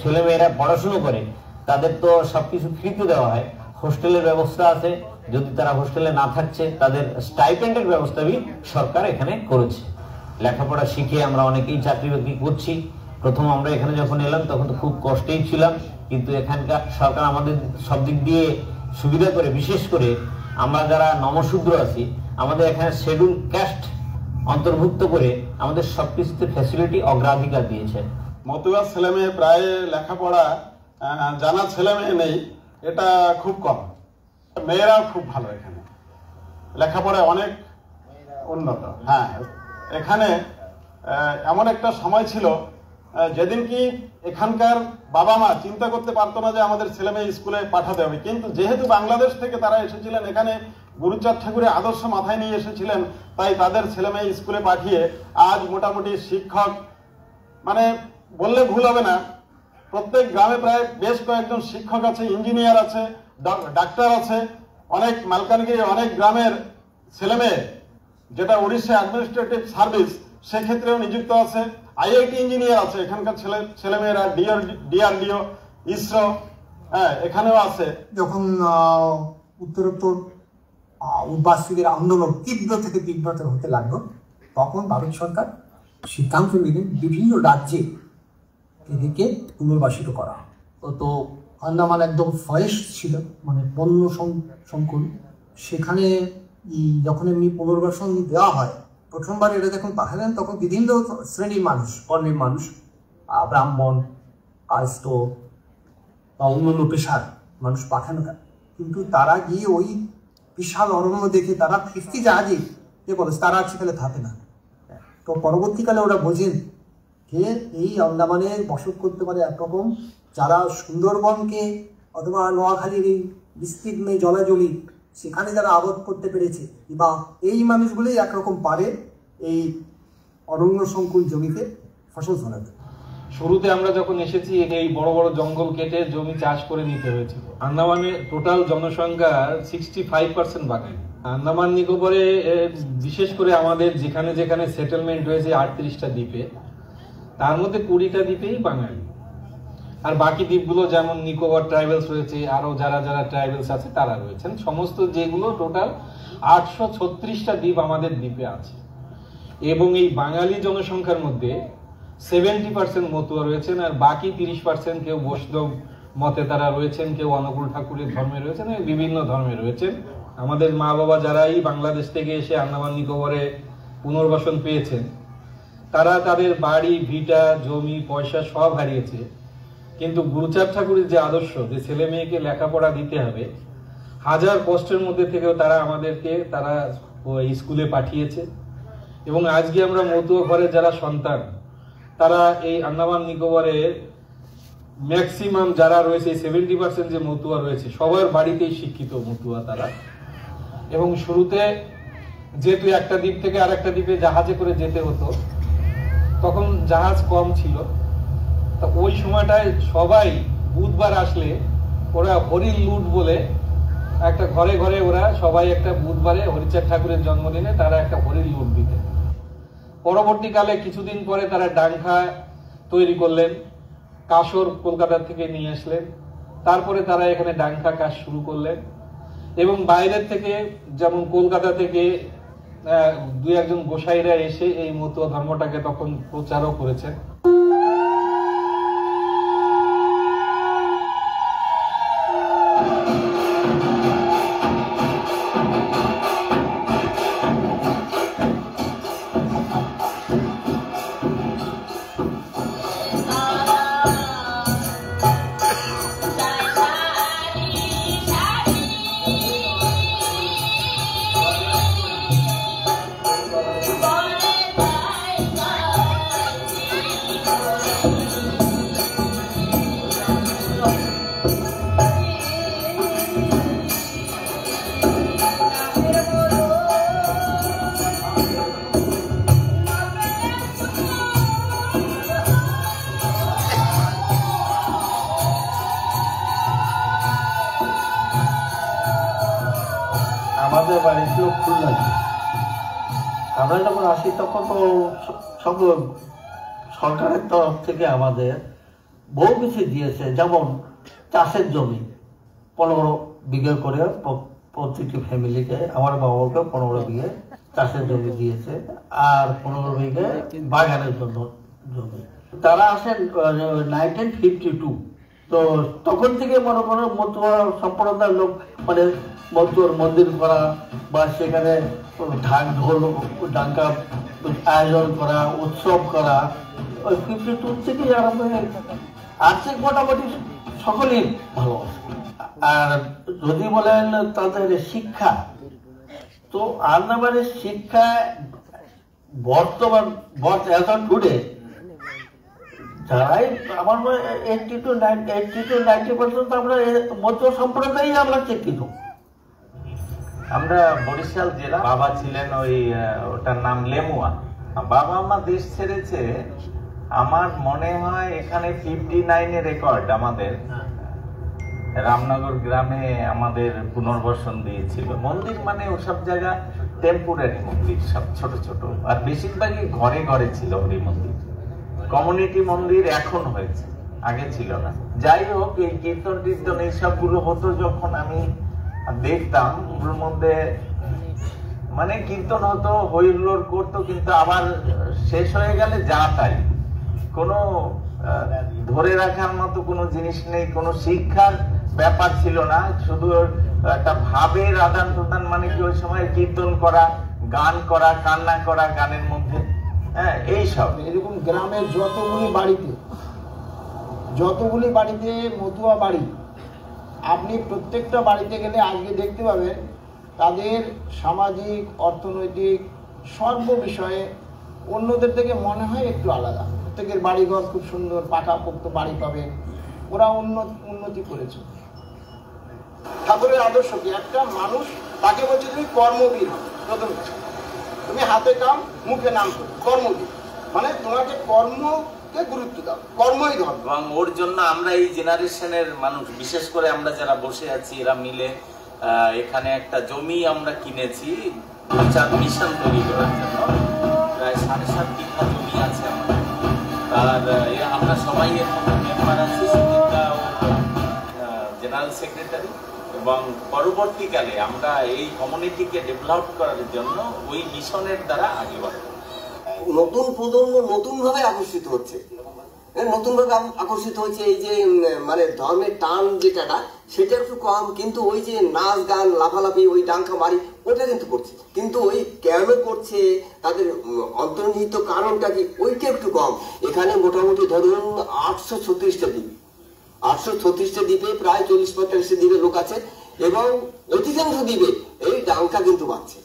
ছেলেমেয়েরা পড়াশুনো করে তাদের তো সবকিছু ফ্রিতে দেওয়া হয়। হোস্টেলের ব্যবস্থা আছে, যদি তারা হোস্টেলে না থাকছে তাদের স্টাইপেন্ডের ব্যবস্থা সরকার এখানে করেছে। লেখাপড়া শিখে আমরা অনেকেই চাকরি বাকরি করছি। প্রথম আমরা এখানে যখন এলাম তখন তো খুব কষ্টেই ছিলাম, কিন্তু এখানকার সরকার আমাদের সব দিক দিয়ে সুবিধা করে, বিশেষ করে আমরা যারা নমশূদ্র আছি আমাদের এখানে শিডিউল কাস্ট অন্তর্ভুক্ত করে আমাদের সবকিছুতে ফ্যাসিলিটি অগ্রাধিকার দিয়েছে। মতুয়া ছেলেমেয়ে প্রায় লেখাপড়া জানা ছেলেমেয়ে নেই, এটা খুব কম। মেয়েরাও খুব ভালো, এখানে লেখাপড়ায় অনেক উন্নত। হ্যাঁ, এখানে এমন একটা সময় ছিল যেদিন কি এখানকার বাবা মা চিন্তা করতে পারতো না যে আমাদের ছেলে মেয়ে স্কুলে পাঠাতে হবে, কিন্তু যেহেতু বাংলাদেশ থেকে তারা এসেছিলেন, এখানে গুরুচাঁদ ঠাকুরের আদর্শ মাথায় নিয়ে এসেছিলেন, তাই তাদের ছেলে মেয়ে স্কুলে পাঠিয়ে আজ মোটামুটি শিক্ষক, মানে বললে ভুল হবে না, প্রত্যেক গ্রামে প্রায় বেশ কয়েকজন শিক্ষক আছে, ইঞ্জিনিয়ার আছে, ডাক্তার আছে। অনেক মালকানগিরি অনেক গ্রামের ছেলে মেয়ে, যেটা উড়িষ্যা অ্যাডমিনিস্ট্রেটিভ সার্ভিস, সেক্ষেত্রেও নিযুক্ত আছে। আইআইটি ইঞ্জিনিয়ার আছে এখানকার ছেলেমেয়েরা, ডিআরডিও, ইসরো, হ্যাঁ এখানেও আছে। যখন উত্তরোত্তর উদ্বাস্যদের আন্দোলন তীব্র থেকে তীব্রতর হতে লাগলো, তখন ভারত সরকার সিদ্ধান্ত নিলেন বিভিন্ন রাজ্যে এদিকে পুনর্বাসিত করা। তো আন্দামান একদম ফরেস্ট ছিল, মানে বন্য সংকুল। সেখানে যখন এমনি পুনর্বাসন দেওয়া হয়, প্রথমবার এটা যখন পাঠালেন তখন বিভিন্ন শ্রেণীর মানুষ, বর্ণের মানুষ, ব্রাহ্মণ, কায়স্থ বা অন্যান্য পেশার মানুষ পাঠানো হয়। কিন্তু তারা গিয়ে ওই বিশাল অরণ্য দেখে তারা ফিরতি জাহাজে যে বলে তারা আর সেখানে থাকে না। তো পরবর্তীকালে ওরা বোঝেন যে এই আন্দামানে বসত করতে পারে একরকম, যারা সুন্দরবনকে অথবা নোয়াখালীর এই বিস্তীর্ণ জলাজলি সেখানে যারা আবাদ করতে পেরেছে, বা এই মানুষগুলোই একরকম পারে এই অরণ্য সংকুল জমিতে ফসল ফলাতে। শুরুতে আমরা যখন এসেছি এই বড় বড় জঙ্গল কেটে জমি চাষ করে নিতে হয়েছিল। আন্দামানে টোটাল জনসংখ্যার 65% বাঙালি। আন্দামান নিকোবরে বিশেষ করে আমাদের যেখানে যেখানে সেটেলমেন্ট হয়েছে 38টা দ্বীপে, তার মধ্যে 20টা দ্বীপেই বাঙালি। আর বাকি দ্বীপগুলো যেমন নিকোবর ট্রাইবেলস রয়েছে, আরো যারা যারা ট্রাইবেলস আছে তারা রয়েছেন, সমস্ত যেগুলো টোটাল 836টা দ্বীপ আমাদের দ্বীপে আছে। এবং এই বাঙালি জনসংখ্যার মধ্যে 70% মতুয়া রয়েছেন, আর বাকি 30% কেউ বৈষ্ণব মতে তারা রয়েছেন, কেউ অনুকূল ঠাকুরের ধর্মে রয়েছেন, বিভিন্ন ধর্মে রয়েছেন। আমাদের মা বাবা যারাই বাংলাদেশ থেকে এসে আন্দামান নিকোবরে পুনর্বাসন পেয়েছেন, তারা তাদের বাড়ি ভিটা জমি পয়সা সব হারিয়েছে, কিন্তু গুরুচাঁদ ঠাকুরের যে আদর্শ যে ছেলে মেয়েকে লেখাপড়া দিতে হবে, হাজার কষ্টের মধ্যে থেকেও তারা তারা স্কুলে পাঠিয়েছে। এবং আজকে আমরা মতুয়া ঘরের যারা সন্তান, তারা এই আন্দামান নিকোবরের ম্যাক্সিমাম যারা রয়েছে 70% যে মতুয়া রয়েছে, সবার বাড়িতেই শিক্ষিত মতুয়া তারা। এবং শুরুতে যেহেতু একটা দ্বীপ থেকে আর একটা দ্বীপে জাহাজে করে যেতে হতো, তখন জাহাজ কম ছিল, তা ওই সময়টায় সবাই বুধবার আসলে ওরা হরির লুট বলে একটা ঘরে ঘরে ওরা সবাই একটা বুধবারে হরিচাঁদ ঠাকুরের জন্মদিনে তারা একটা হরির লুট দিতে। পরবর্তীকালে কিছুদিন পরে তারা ডাংখা তৈরি করলেন, কাসর কলকাতা থেকে নিয়ে আসলেন, তারপরে তারা এখানে ডাংখা কাজ শুরু করলেন। এবং বাইরের থেকে যেমন কলকাতা থেকে দুই একজন গোসাইরা এসে এই মতুয়া ধর্মটাকে তখন প্রচারও করেছেন। আমাদের বাড়ি ছিল খুলনাতে। আমরা যখন আসি তখন তো সব সরকারের তরফ থেকে আমাদের বহু কিছু দিয়েছে, যেমন চাষের জমি 15 বিঘা করে প্রত্যেকটি ফ্যামিলিকে, আমার বাবাকে 15 বিঘে চাষের জমি দিয়েছে, আর 15 বিঘে বাগানের জন্য জমি। তারা আসেন 1952। তো তখন থেকে মনে করো মতুয়া সম্প্রদায়ের লোক মানে মতুয়ার মন্দির করা বা সেখানে ঢাক ঢোল ডাঙ্কা আয়োজন করা, উৎসব করা, ওই 52 থেকেই আরম্ভ হয়ে আর্থিক মোটামুটি সকলেই ভালোবাসে। আর যদি বলেন তাদের শিক্ষা, তো আন্দামানের শিক্ষা বর্তমান এখন টুডে যারাই আমার 80 to 90% আমরা মতুয়া সম্প্রদায়ই আমরা শিক্ষিত। আমরা বরিশাল জেলা, বাবা ছিলেন ওটার নাম লেমুয়া। বাবা আমার দেশ ছেড়েছে আমার মনে হয় এখানে 59-এ রেকর্ড আমাদের রামনগর গ্রামে আমাদের পুনর্বাসন দিয়েছিল। মন্দির মানে ওসব জায়গা টেম্পোরারি মন্দির, সব ছোট ছোট, আর বেশিরভাগই ঘরে ঘরে ছিল হরি মন্দির। কমিউনিটি মন্দির এখন হয়েছে, আগে ছিল না। যাই হোক, এই কীর্তন টীর্তন এইসবগুলো হতো যখন আমি দেখতাম, ওর মধ্যে মানে কীর্তন হতো, হইহুল্লোড় করতো, কিন্তু আবার শেষ হয়ে গেলে যা তাই, কোনো ধরে রাখার মতো কোনো জিনিস নেই, কোনো শিক্ষার ব্যাপার ছিল না, শুধু একটা ভাবের আদান প্রদান। মানে কি ওই সময় কীর্তন করা, গান করা, কান্না করা গানের মধ্যে, হ্যাঁ, এইসব। এরকম গ্রামের যতগুলি বাড়িতে মতুয়া বাড়ি, আপনি প্রত্যেকটা বাড়িতে গেলে আজকে দেখতে পাবেন তাদের সামাজিক, অর্থনৈতিক সর্ব বিষয়ে অন্যদের থেকে মনে হয় একটু আলাদা। প্রত্যেকের বাড়িঘর খুব সুন্দর, পাকাপোক্ত বাড়ি পাবেন, ওরা উন্নতি করেছে। ঠাকুরের আদর্শ কি, একটা মানুষ তাকে বলছে তুমি কর্মবীর হবে, প্রথম কথা তুমি হাতে কাম মুখে নাম করো, কর্মবীর মানে তোমাকে কর্মকে গুরুত্ব দাও, কর্মই ধর্ম। এবং ওর জন্য আমরা এই জেনারেশনের মানুষ, বিশেষ করে আমরা যারা বসে আছি, এরা মিলে এখানে একটা জমি আমরা কিনেছি মিশন তৈরি করার জন্য। প্রায় 7.5 বিঘা জমি আছে আমাদের, আর আমরা সবাই এর মেম্বার আছি, জেনারেল সেক্রেটারি। এবং পরবর্তীকালে আমরা এই কমিউনিটিকে ডেভেলপ করার জন্য ওই মিশনের দ্বারা আগে বাড়ব। নতুন প্রজন্ম নতুনভাবে আকর্ষিত হচ্ছে, নতুনভাবে আকর্ষিত হচ্ছে। এই যে মানে ধর্মের টান যেটা, সেটা একটু কম, কিন্তু ওই যে নাচ গান, লাফালাফি, ওই ডাঙ্কা মারি, ওটা কিন্তু করছে। কিন্তু ওই কেন করছে, তাদের অন্তর্নিহিত কারণটা কি, ওইটা একটু কম। এখানে মোটামুটি ধরুন 836টা দ্বীপ, 836টা দ্বীপে প্রায় 40-45 দ্বীপে লোক আছে। এবং অধিকাংশ দ্বীপে এই ডাঙ্কা কিন্তু বাজছে,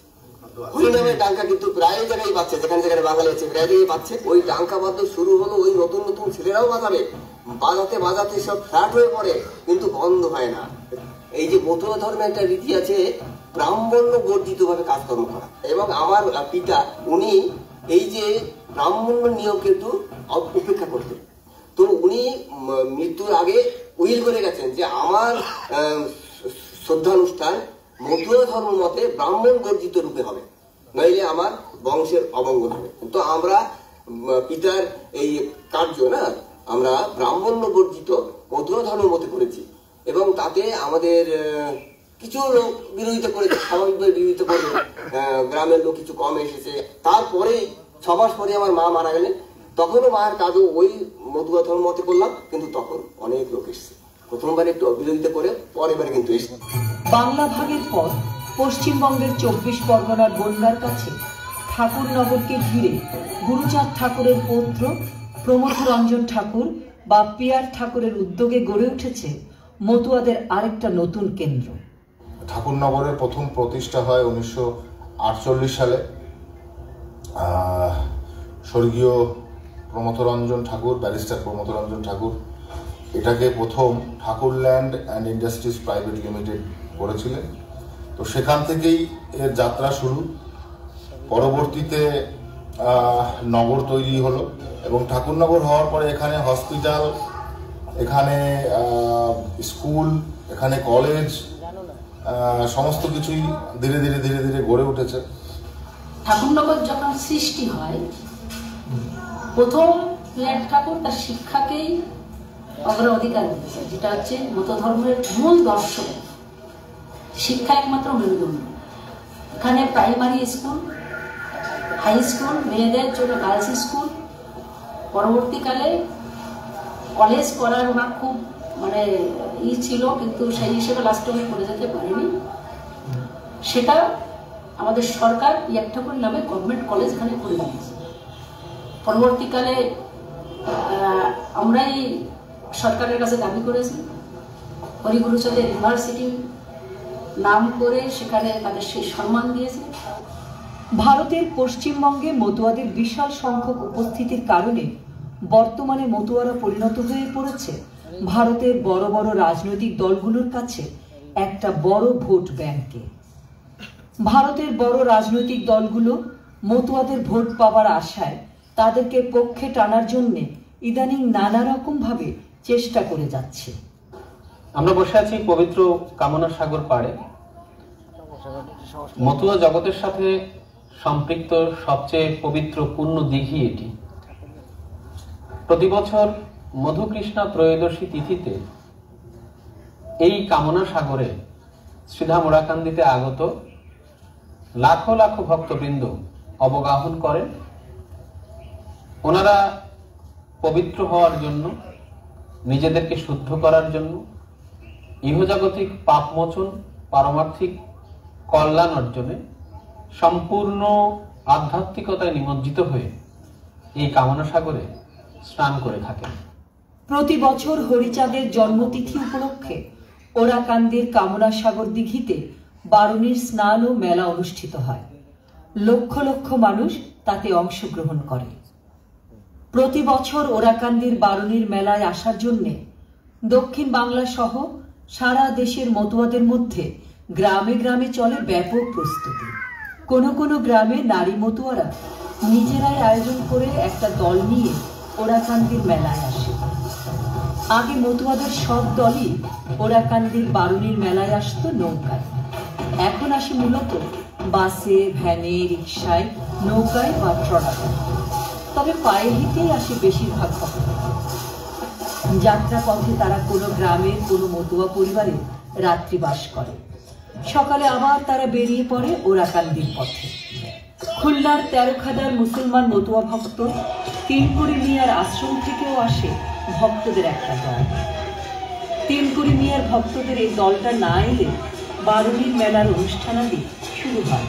হরিনামের ডাঙ্কা কিন্তু প্রায় জায়গায় বাজছে, যেখানে যেখানে বাঙালি আছে প্রায় জায়গায় বাজছে। ওই ডাঙ্কা বাদ্য শুরু হলো, ওই নতুন নতুন ছেলেরাও বাজাবে, বাজাতে বাজাতে সব ফ্ল্যাট হয়ে পড়ে, কিন্তু বন্ধ হয় না। এই যে মতুয়া ধর্মের একটা রীতি আছে, ব্রাহ্মণ্য বর্জিত ভাবে কাজকর্ম করা। এবং আমার পিতা উনি এই যে ব্রাহ্মণ্য নিয়মকে একটু উপেক্ষা করতেন। তো উনি মৃত্যুর আগে উইল করে গেছেন যে আমার শ্রদ্ধানুষ্ঠান মতুয়া ধর্ম মতে ব্রাহ্মণ বর্জিত রূপে হবে, নইলে আমার বংশের অমঙ্গল হবে। তো আমরা পিতার এই কার্য না, আমরা ব্রাহ্মণ্য বর্জিত মতুয়া ধর্ম মতে করেছি। এবং তাতে আমাদের কিছু লোক বিরোধিতা করেছে, স্বাভাবিকভাবে বিরোধিতা করবে, গ্রামের লোক কিছু কম এসেছে। তারপরে 6 মাস পরে আমার মা মারা গেলেন, তখনও মায়ের কাজও ওই মতুয়া ধর্ম মতে করলাম, কিন্তু তখন অনেক লোক এসছে। প্রথমবার একটু বিরোধিতা করে পরের কিন্তু এসছে। বাংলা ভাগের পর পশ্চিমবঙ্গের 24 পরগনার বনগাঁর কাছে ঠাকুরনগরকে ঘিরে গুরুচাঁদ ঠাকুরের পৌত্র প্রমথ রঞ্জন ঠাকুর বা পিয়ার ঠাকুরের উদ্যোগে গড়ে উঠেছে মতুয়াদের আরেকটা নতুন কেন্দ্র। ঠাকুরনগরের প্রথম প্রতিষ্ঠা হয় 1948 সালে। স্বর্গীয় প্রমথ রঞ্জন ঠাকুর, ব্যারিস্টার প্রমথ রঞ্জন ঠাকুর এটাকে প্রথম ঠাকুরল্যান্ড অ্যান্ড ইন্ডাস্ট্রিজ প্রাইভেট লিমিটেড করেছিলেন। তো সেখান থেকেই এর যাত্রা শুরু। পরবর্তীতে নগর তৈরি হলো এবং ঠাকুরনগর হওয়ার পরে এখানে হসপিটাল, এখানে স্কুল, এখানে কলেজ, সমস্ত কিছুই ধীরে ধীরে ধীরে ধীরে গড়ে উঠেছে। ঠাকুরনগর যখন সৃষ্টি হয়, প্রথম পিয়ার ঠাকুর তার শিক্ষাকেই অগ্রাধিকার দিয়েছে, যেটা হচ্ছে মত ধর্মের মূল দর্শন। শিক্ষা একমাত্র মেরুদণ্ড। এখানে প্রাইমারি স্কুল, হাই স্কুল, মেয়েদের জন্য গার্লস স্কুল, পরবর্তীকালে কলেজ করার ওনার খুব ছিল, কিন্তু সেই হিসেবে লাস্টে আমি করে যেতে পারিনি। সেটা আমাদের সরকার পিয়ার ঠাকুর নামে গভর্নমেন্ট কলেজ এখানে করে দিয়েছে। পরবর্তীকালে আমরাই সরকারের কাছে দাবি করেছি হরিগুরুচাঁদের ইউনিভার্সিটি নাম করে সেখানে তাদের সেই সম্মান দিয়েছে। ভারতের পশ্চিমবঙ্গে মতুয়াদের বিশাল সংখ্যক উপস্থিতির কারণে বর্তমানে মতুয়ারা পরিণত হয়ে পড়েছে ভারতের বড় বড় রাজনৈতিক দলগুলোর কাছে একটা বড় ভোট ব্যাংকে। ভারতের বড় রাজনৈতিক দলগুলো মতুয়াদের ভোট পাওয়ার আশায় তাদেরকে পক্ষে টানার জন্য ইদানিং নানা রকম ভাবে চেষ্টা করে যাচ্ছে। আমরা বসে আছি পবিত্র কামনা সাগর পাড়ে। মতুয়া জগতের সাথে সম্পৃক্ত সবচেয়ে পবিত্র পূর্ণ দিঘি এটি। প্রতি বছর মধুকৃষ্ণা ত্রয়োদশী তিথিতে এই কামনা সাগরে শ্রীধাম ওরাকান্দিতে আগত লাখো লাখো ভক্তবৃন্দ অবগাহন করেন। ওনারা পবিত্র হওয়ার জন্য, নিজেদেরকে শুদ্ধ করার জন্য, ইহজাগতিক পাপমোচন, পারমার্থিক কল্যাণ অর্জনে সম্পূর্ণ আধ্যাত্মিকতায় নিমজ্জিত হয়ে এই কামনা সাগরে স্নান করে থাকেন। প্রতি বছর হরিচাঁদের জন্মতিথি উপলক্ষে ওরাকান্দির কামনা সাগর দিঘিতে বারুণীর স্নান ও মেলা অনুষ্ঠিত হয়। লক্ষ লক্ষ মানুষ তাতে অংশগ্রহণ করে। প্রতি বছর ওরাকান্দির বারুণীর মেলায় আসার জন্য দক্ষিণ বাংলা সহ সারা দেশের মতুয়াদের মধ্যে গ্রামে গ্রামে চলে ব্যাপক প্রস্তুতি। কোনো কোনো গ্রামে নারী মতুয়ারা নিজেরাই আয়োজন করে একটা দল নিয়ে ওরাকান্দির মেলায় আসে। আগে মতুয়াদের সব দলই ওরাকান্দির বারুণীর মেলায় আসতো নৌকায়, এখন আসে মূলত বাসে, ভ্যানে, রিক্সায়, নৌকায় বা ট্রলারে। তবে পায়ে হেঁটেই আসে বেশিরভাগ ভক্ত। যাত্রা পথে তারা কোনো গ্রামের কোনো মতুয়া পরিবারে রাত্রিবাস করে। সকালে আবার তারা বেরিয়ে পড়ে ওরাকান্দির পথে। খুলনার 13 খাদার মুসলমান মতুয়া ভক্ত তিনকুড়ি মিয়ার আশ্রম থেকেও আসে ভক্তদের একটা দল। তিনকুড়ি মিয়ার ভক্তদের এই দলটা না এলে বারুণীর মেলার অনুষ্ঠানাদি শুরু হয়।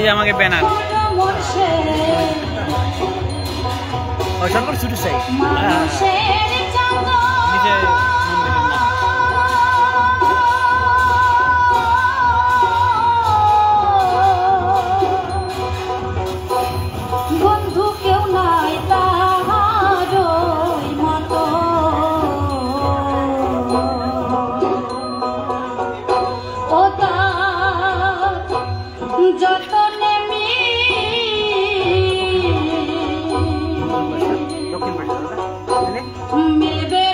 যে আমাকে ব্যানার সরকার ছুটি চাই বন্ধু কেউ নাই তাহার মতো ও যতনে মিলবে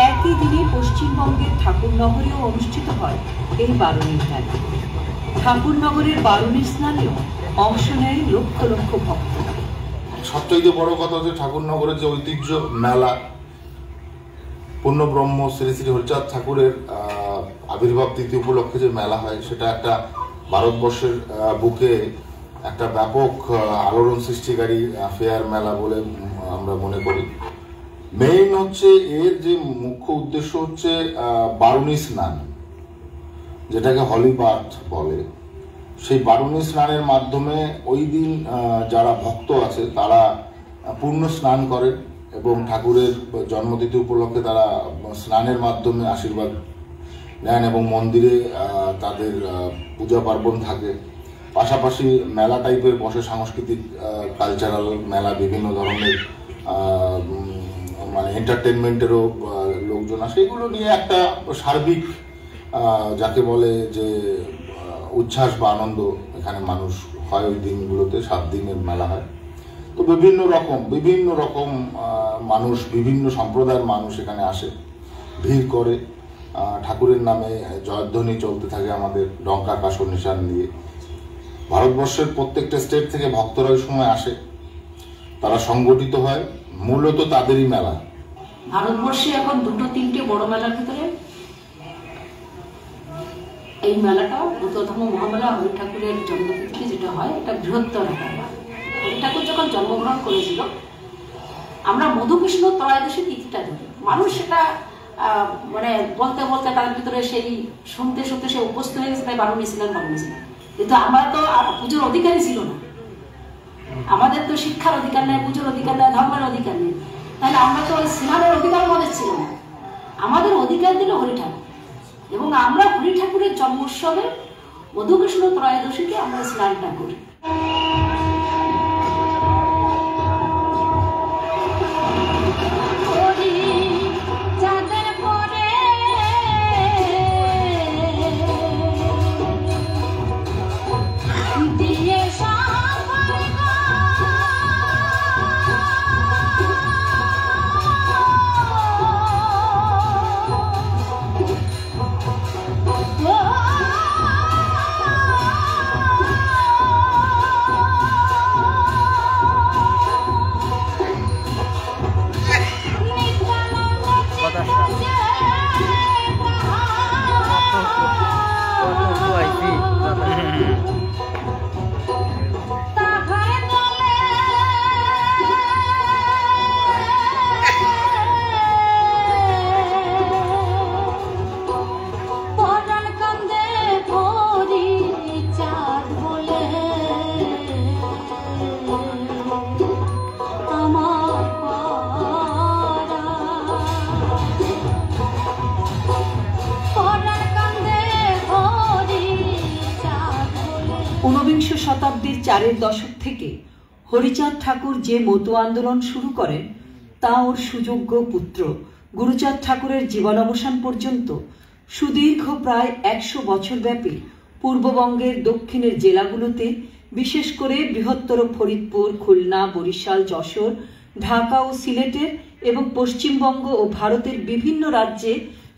একই দিনে পশ্চিমবঙ্গের ঠাকুরনগরেও অনুষ্ঠিত হয় এই বারুণীর মেলা। ঠাকুরনগরের বারুণীর স্নানেও অংশ নেয় লক্ষ লক্ষ ভক্ত। সবচাইতে বড় কথা হচ্ছে ঠাকুরনগরের যে ঐতিহ্য মেলা, পূর্ণব্রহ্ম শ্রী শ্রী হরিচাঁদ ঠাকুরের আবির্ভাব তিথি উপলক্ষে যে মেলা হয়, সেটা একটা ভারতবর্ষের বুকে একটা ব্যাপক আলোড়ন সৃষ্টিকারী ফেয়ার মেলা বলে আমরা মনে করি। মেইন হচ্ছে এর যে মুখ্য উদ্দেশ্য হচ্ছে বারুণী স্নান, যেটাকে হলি বাথ বলে। সেই বারুণী স্নানের মাধ্যমে ওই দিন যারা ভক্ত আছে তারা পূর্ণ স্নান করেন এবং ঠাকুরের জন্মতিথি উপলক্ষে তারা স্নানের মাধ্যমে আশীর্বাদ নেন এবং মন্দিরে তাদের পূজা পার্বণ থাকে। পাশাপাশি মেলা টাইপের বসে, সাংস্কৃতিক কালচারাল মেলা, বিভিন্ন ধরনের মানে এন্টারটেনমেন্টেরও লোকজন আসে। এগুলো নিয়ে একটা সার্বিক যাকে বলে যে উচ্ছ্বাস বা আনন্দ এখানে মানুষ হয় ওই দিনগুলোতে। 7 দিনের মেলা হয়। তো বিভিন্ন রকম মানুষ, বিভিন্ন সম্প্রদায়ের মানুষ এখানে আসে, ভিড় করে। ঠাকুরের নামে জয়ধ্বনি চলতে থাকে আমাদের ডঙ্কা কাসর নিশান দিয়ে। ভারতবর্ষের প্রত্যেকটা স্টেট থেকে ভক্তরা ওই সময় আসে, তারা সংগঠিত হয়, মূলত তাদেরই মেলা। ভারতবর্ষে এখন 2-3টে বড় মেলার ভিতরে এই মেলাটা প্রথম মহামেলা হরি ঠাকুরের জন্মতিথি যেটা হয়, এটা বৃহত্তর মেলা। হরি ঠাকুর যখন জন্মগ্রহণ করেছিল, আমরা মধুকৃষ্ণ ত্রয়োদশী তিথিটা ধরি। মানুষ সেটা মানে বলতে বলতে তার ভিতরে সেই শুনতে শুনতে সে অভ্যস্ত হয়ে গেছে, তাই বারুণী ছিলেন। কিন্তু আমরা তো পুজোর অধিকারই ছিল না, আমাদের তো শিক্ষার অধিকার নেই, পুজোর অধিকার নেই, ধর্মের অধিকার নেই। তাহলে আমরা তো ওই স্নানের অধিকার আমাদের ছিল না। আমাদের অধিকার দিল হরি ঠাকুর, এবং আমরা হরি ঠাকুরের জন্ম উৎসবে মধুকৃষ্ণ ত্রয়োদশীকে আমরা স্নানটা করি। ঊনবিংশ শতাব্দীর 4 দশক থেকে হরিচাঁদ ঠাকুর যে মতু আন্দোলন শুরু করেন, তা ওর সুযোগ্য পুত্র গুরুচাঁদ ঠাকুরের জীবনাবসান পর্যন্ত সুদীর্ঘ প্রায় 100 বছর ব্যাপী পূর্ববঙ্গের দক্ষিণের জেলাগুলোতে, বিশেষ করে বৃহত্তর ফরিদপুর, খুলনা, বরিশাল, যশোর, ঢাকা ও সিলেটের এবং পশ্চিমবঙ্গ ও ভারতের বিভিন্ন রাজ্যে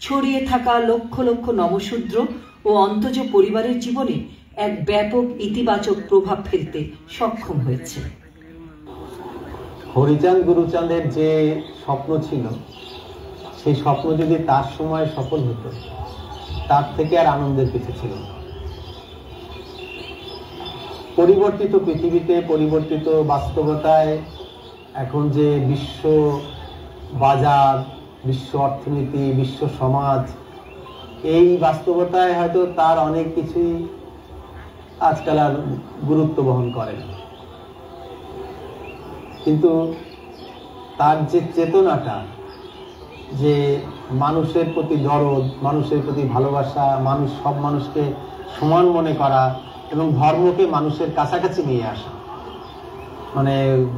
ছড়িয়ে থাকা লক্ষ লক্ষ নমশূদ্র ও অন্তজ পরিবারের জীবনে এক ব্যাপক ইতিবাচক প্রভাব ফেলতে সক্ষম হয়েছে। হরিচাঁদ গুরুচাঁদের যে স্বপ্ন ছিল, সেই স্বপ্ন যদি তার সময় সফল হতো, তার থেকে আর আনন্দের কিছু ছিল না। পরিবর্তিত পৃথিবীতে, পরিবর্তিত বাস্তবতায় এখন যে বিশ্ব বাজার, বিশ্ব অর্থনীতি, বিশ্ব সমাজ, এই বাস্তবতায় হয়তো তার অনেক কিছুই আজকাল আর গুরুত্ব বহন করে না, কিন্তু তার যে চেতনাটা, যে মানুষের প্রতি দরদ, মানুষের প্রতি ভালোবাসা, সব মানুষকে সমান মনে করা এবং ধর্মকে মানুষের কাছাকাছি নিয়ে আসা, মানে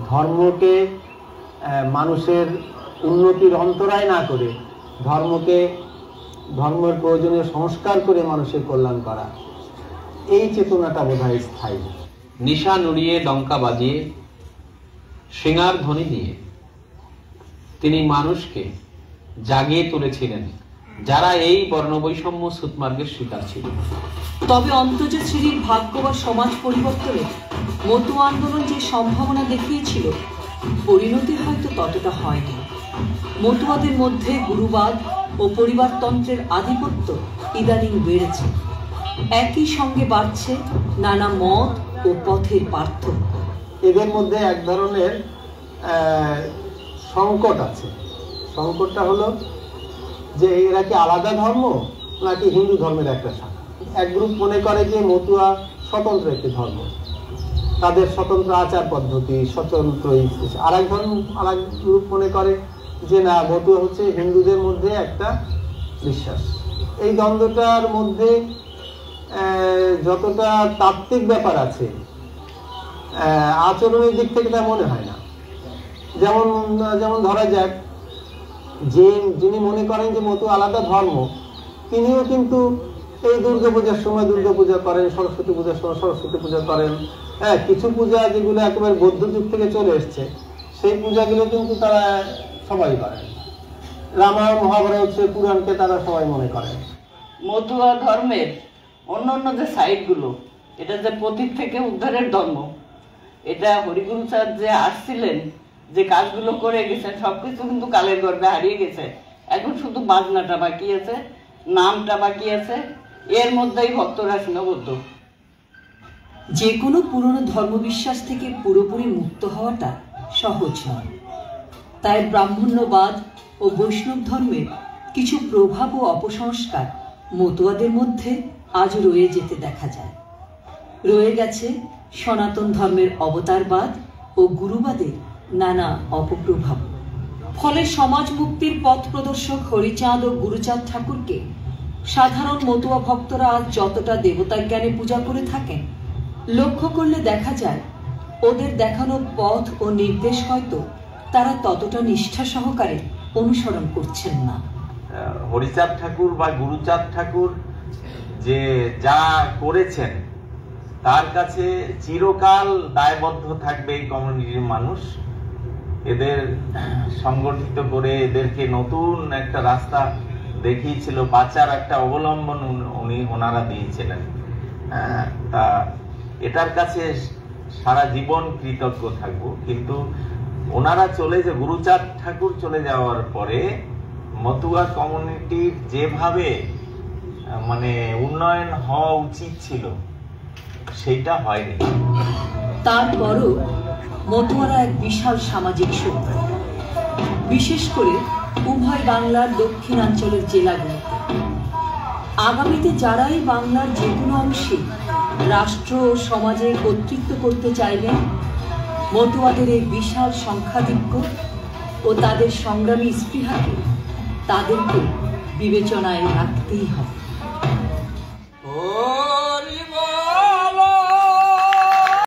ধর্মকে মানুষের উন্নতির অন্তরায় না করে ধর্মের প্রয়োজনীয় সংস্কার করে মানুষের কল্যাণ করা, এই চেতনাটা বোধহয় স্থায়ী। নিশা নুড়িয়ে ডঙ্কা বাজিয়ে সিঙ্গার ধ্বনি দিয়ে তিনি মানুষকে জাগিয়ে তুলেছিলেন যারা এই বর্ণবৈষম্য সুতমার্গের শিকার ছিল। তবে অন্তজ শ্রেণীর ভাগ্য বা সমাজ পরিবর্তনে মতুয়া আন্দোলন যে সম্ভাবনা দেখিয়েছিল, পরিণতি হয়তো ততটা হয়নি। মতুয়াদের মধ্যে গুরুবাদ ও পরিবারতন্ত্রের আধিপত্য ইদানিং বেড়েছে, একই সঙ্গে বাড়ছে নানা মত ও পথের পার্থক্য। এদের মধ্যে এক ধরনের সংকট আছে। সংকটটা হলো যে এরা কি আলাদা ধর্ম নাকি হিন্দু ধর্মের একটা শাখা। এক গ্রুপ মনে করে যে মতুয়া স্বতন্ত্র একটি ধর্ম, তাদের স্বতন্ত্র আচার পদ্ধতি, স্বতন্ত্র। আর এক গ্রুপ মনে করে যে না, মতুয়া হচ্ছে হিন্দুদের মধ্যে একটা বিশ্বাস। এই দ্বন্দ্বটার মধ্যে যতটা তাত্ত্বিক ব্যাপার আছে, আচরণের দিক থেকে তা মনে হয় না। যেমন ধরা যাক, যিনি মনে করেন যে মতুয়া আলাদা ধর্ম, তিনিও কিন্তু এই দুর্গাপূজার সময় দুর্গাপূজা করেন, সরস্বতী পূজার সময় সরস্বতী পূজা করেন। হ্যাঁ, কিছু পূজা যেগুলো একেবারে বৌদ্ধ যুগ থেকে চলে এসছে, সেই পূজাগুলো কিন্তু তারা সবাই করেন। রামায়ণ, মহাভারত, পুরাণকে তারা সবাই মনে করেন। মতুয়া ধর্মের অন্যান্য যে সাইডগুলো, এটা যে পতীত থেকে উদ্ধারের ধর্ম, এটা হরিগুরুচাঁদ যে আসছিলেন, যে কাজগুলো করে গেছেন, সবকিছু কিন্তু কালের গর্ভে হারিয়ে গেছে। এখন শুধু বাজনাটা বাকি আছে, নামটা বাকি আছে, এর মধ্যেই ভক্তরা সীমাবদ্ধ। যে কোনো পুরনো ধর্মবিশ্বাস থেকে পুরোপুরি মুক্ত হওয়াটা সহজ নয়। তাই ব্রাহ্মণ্যবাদ ও বৈষ্ণব ধর্মের কিছু প্রভাব ও অপসংস্কার মতুয়াদের মধ্যে আজ রয়ে যেতে দেখা যায়। রয়ে গেছে সনাতন ধর্মের অবতারবাদ ও গুরুবাদের নানা অপপ্রভাব। ফলে সমাজ মুক্তির পথ প্রদর্শক হরিচাঁদ ও গুরুচাঁদ ঠাকুরকে সাধারণ মতুয়া ভক্তরা আজ যতটা দেবতার জ্ঞানে পূজা করে থাকেন, লক্ষ্য করলে দেখা যায় ওদের দেখানো পথ ও নির্দেশ হয়তো তারা ততটা নিষ্ঠা সহকারে অনুসরণ করছেন না। হরিচাঁদ ঠাকুর বা গুরুচাঁদ ঠাকুর যে যা করেছেন, তার কাছে চিরকাল দায়বদ্ধ থাকবে এই কমিউনিটির মানুষ। এদের সংগঠিত করে এদেরকে নতুন একটা রাস্তা দেখিয়েছিল, বাঁচার একটা অবলম্বন ওনারা দিয়েছিলেন। তা এটার কাছে সারা জীবন কৃতজ্ঞ থাকবো। কিন্তু ওনারা গুরুচাঁদ ঠাকুর চলে যাওয়ার পরে মতুয়া কমিউনিটির যেভাবে মানে উন্নয়ন হওয়া উচিত ছিল, সেইটা হয়নি। তারপরও মতুয়ারা এক বিশাল সামাজিক শক্তি, বিশেষ করে উভয় বাংলার দক্ষিণাঞ্চলের জেলাগুলোতে। আগামীতে যারাই বাংলার যে কোনো অংশে রাষ্ট্র ও সমাজে কর্তৃত্ব করতে চাইবেন, মতুয়াদের এই বিশাল সংখ্যাধিক্য ও তাদের সংগ্রামী স্পৃহাকে তাদেরকে বিবেচনায় রাখতেই হবে।